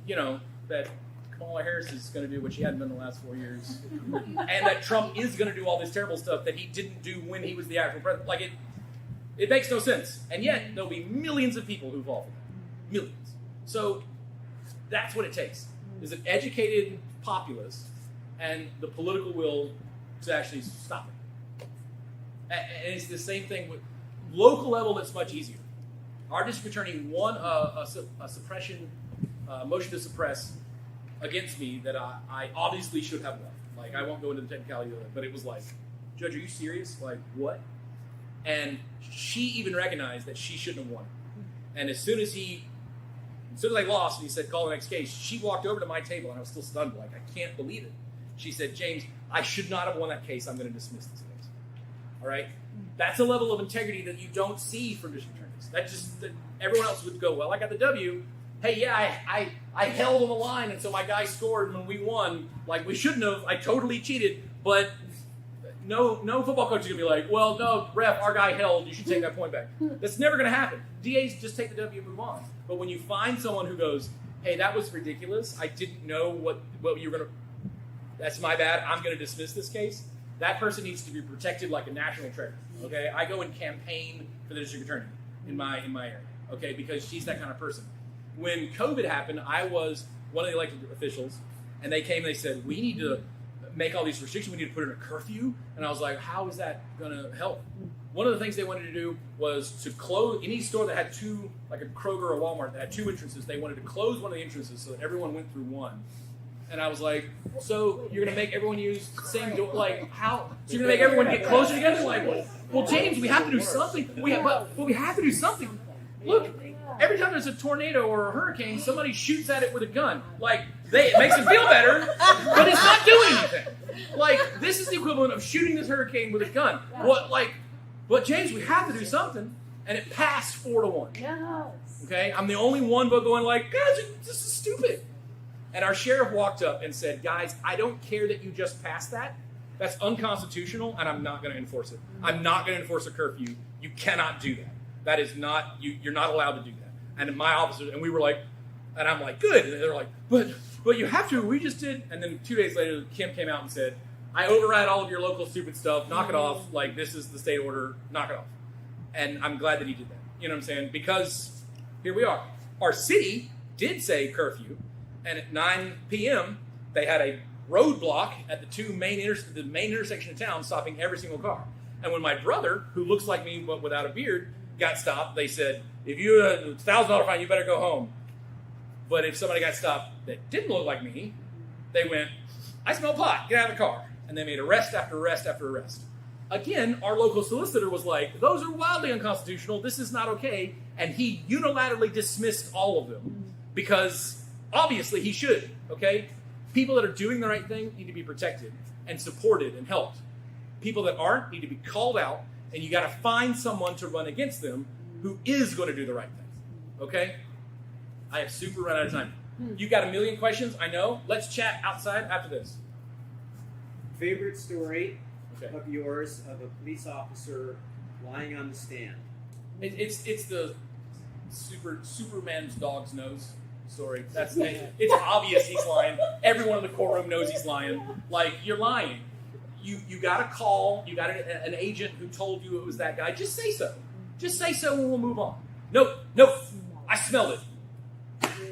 that Kamala Harris is going to do what she hadn't done the last 4 years. And that Trump is going to do all this terrible stuff that he didn't do when he was the actual president. It makes no sense. And yet, there'll be millions of people who fall for that. Millions. So, that's what it takes. Is an educated populace and the political will to actually stop it. And it's the same thing with local level. It's much easier. Our district attorney won a suppression motion to suppress against me that I obviously should have won. I won't go into the technicality of it, but it was like, Judge, are you serious? What? And she even recognized that she shouldn't have won. And as soon as I lost and he said, call the next case, she walked over to my table and I was still stunned, I can't believe it. She said, James, I should not have won that case. I'm going to dismiss this case. All right? That's a level of integrity that you don't see from district attorneys. That everyone else would go, well, I got the W. Hey, yeah, I held on the line, and so my guy scored when we won. We shouldn't have. I totally cheated, but no football coach is going to be like, well, no, ref, our guy held. You should take that point back. That's never going to happen. DAs just take the W and move on. But when you find someone who goes, hey, that was ridiculous. I didn't know what you were going to. That's my bad. I'm going to dismiss this case. That person needs to be protected like a national treasure. Okay, I go and campaign for the district attorney in my area. Okay, because she's that kind of person. When COVID happened, I was one of the elected officials, and they came and they said, we need to make all these restrictions. We need to put in a curfew. And I was like, how is that going to help? One of the things they wanted to do was to close any store that had two, like a Kroger or a Walmart, that had two entrances. They wanted to close one of the entrances so that everyone went through one. And I was like, so you're going to make everyone use the same door? How? So you're going to make everyone get closer together? Well, James, we have to do something. But we have to do something. Look, every time there's a tornado or a hurricane, somebody shoots at it with a gun. It makes them feel better, but it's not doing anything. This is the equivalent of shooting this hurricane with a gun. But James, we have to do something. And it passed 4-1. Yes. Okay? I'm the only one vote going guys, this is stupid. And our sheriff walked up and said, guys, I don't care that you just passed that. That's unconstitutional, and I'm not going to enforce it. I'm not going to enforce a curfew. You cannot do that. That is not, you're not allowed to do that. And my officers, and we were and I'm like, good. And they're like, but you have to. We just did. And then 2 days later, Kim came out and said, I override all of your local stupid stuff. Knock it off. This is the state order. Knock it off. And I'm glad that he did that. You know what I'm saying? Because here we are. Our city did say curfew. And at 9 p.m., they had a roadblock at the main intersection of town, stopping every single car. And when my brother, who looks like me but without a beard, got stopped, they said, if you $1,000 fine, you better go home. But if somebody got stopped that didn't look like me, they went, I smell pot, get out of the car. And they made arrest after arrest after arrest. Again, our local solicitor was like, those are wildly unconstitutional, this is not okay. And he unilaterally dismissed all of them because obviously he should, okay? People that are doing the right thing need to be protected and supported and helped. People that aren't need to be called out, and you got to find someone to run against them who is going to do the right thing, okay? I have super run out of time. You got a million questions, I know. Let's chat outside after this. Favorite story of yours of a police officer lying on the stand? It's the Superman's dog's nose story. It's obvious he's lying. Everyone in the courtroom knows he's lying. Like, you're lying. You got a call. You got an agent who told you it was that guy. Just say so. Just say so and we'll move on. Nope. I smelled it.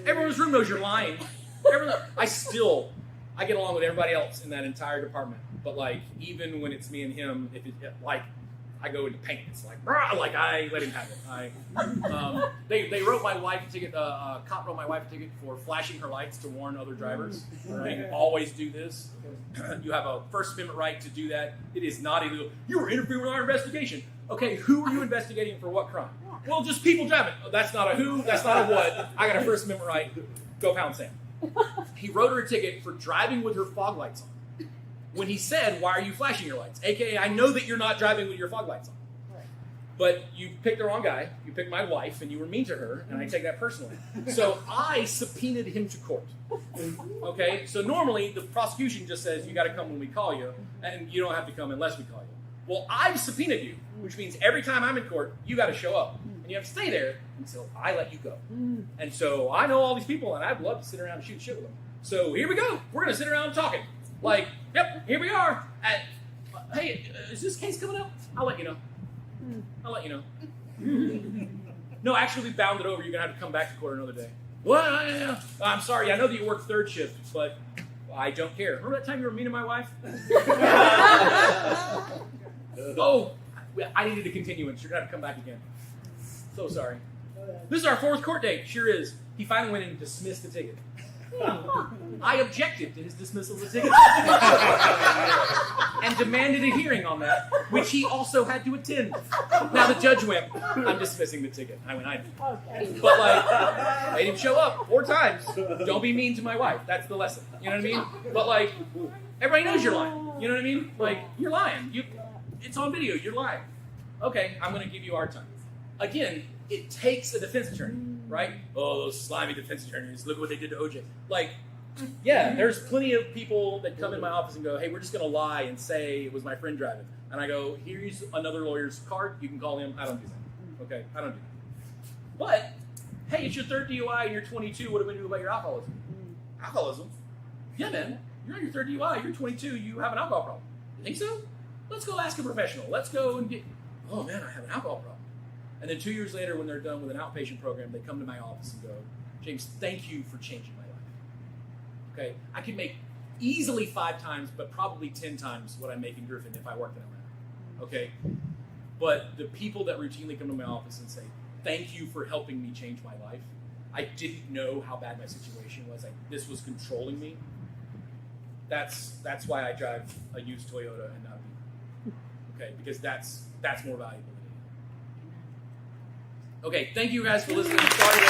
Everyone in this room knows you're lying. I get along with everybody else in that entire department. But like, even when it's me and him, I go into pain. It's like, brah, like I let him have it. They wrote my wife a ticket. A cop wrote my wife a ticket for flashing her lights to warn other drivers. Right? Always do this. You have a First Amendment right to do that. It is not illegal. You were interfering with our investigation. Okay, who are you investigating for what crime? Well, just people driving. Oh, that's not a who. That's not a what. I got a First Amendment right. Go pound sand. He wrote her a ticket for driving with her fog lights on. When he said, why are you flashing your lights? AKA, I know that you're not driving with your fog lights on. Right. But you picked the wrong guy. You picked my wife, and you were mean to her, and I take that personally. So I subpoenaed him to court. Okay? So normally, the prosecution just says, you got to come when we call you, and you don't have to come unless we call you. Well, I've subpoenaed you, which means every time I'm in court, you got to show up. And you have to stay there until I let you go. And so I know all these people, and I'd love to sit around and shoot shit with them. So here we go. We're going to sit around talking. Like, yep, here we are. Hey, is this case coming up? I'll let you know. No, actually, we bound it over. You're going to have to come back to court another day. What? I'm sorry. I know that you work third shift, but I don't care. Remember that time you were mean to my wife? Oh, I needed a continuance. You're going to have to come back again. So sorry. This is our fourth court date. Sure is. He finally went in and dismissed the ticket. I objected to his dismissal of the ticket and demanded a hearing on that, which he also had to attend. Now the judge went, I'm dismissing the ticket. I went, I know. But like, made him show up 4 times. Don't be mean to my wife. That's the lesson. You know what I mean? But like, everybody knows you're lying. You know what I mean? Like, you're lying. It's on video. You're lying. Okay, I'm going to give you our time. Again, it takes a defense attorney, right? Oh, those slimy defense attorneys. Look what they did to OJ. Like, yeah, there's plenty of people that come in my office and go, hey, we're just going to lie and say it was my friend driving. And I go, here's another lawyer's card. You can call him. I don't do that. Okay? I don't do that. But, hey, it's your third DUI and you're 22. What do we do about your alcoholism? Alcoholism? Yeah, man. You're on your third DUI. You're 22. You have an alcohol problem. You think so? Let's go ask a professional. Let's go and get, oh, man, I have an alcohol problem. And then 2 years later, when they're done with an outpatient program, they come to my office and go, James, thank you for changing my life. Okay? I could make easily 5 times, but probably 10 times what I make in Griffin if I worked in Atlanta. Okay? But the people that routinely come to my office and say, thank you for helping me change my life. I didn't know how bad my situation was. This was controlling me. That's why I drive a used Toyota and not me. Okay? Because that's more valuable. Okay, thank you guys for listening. Sorry to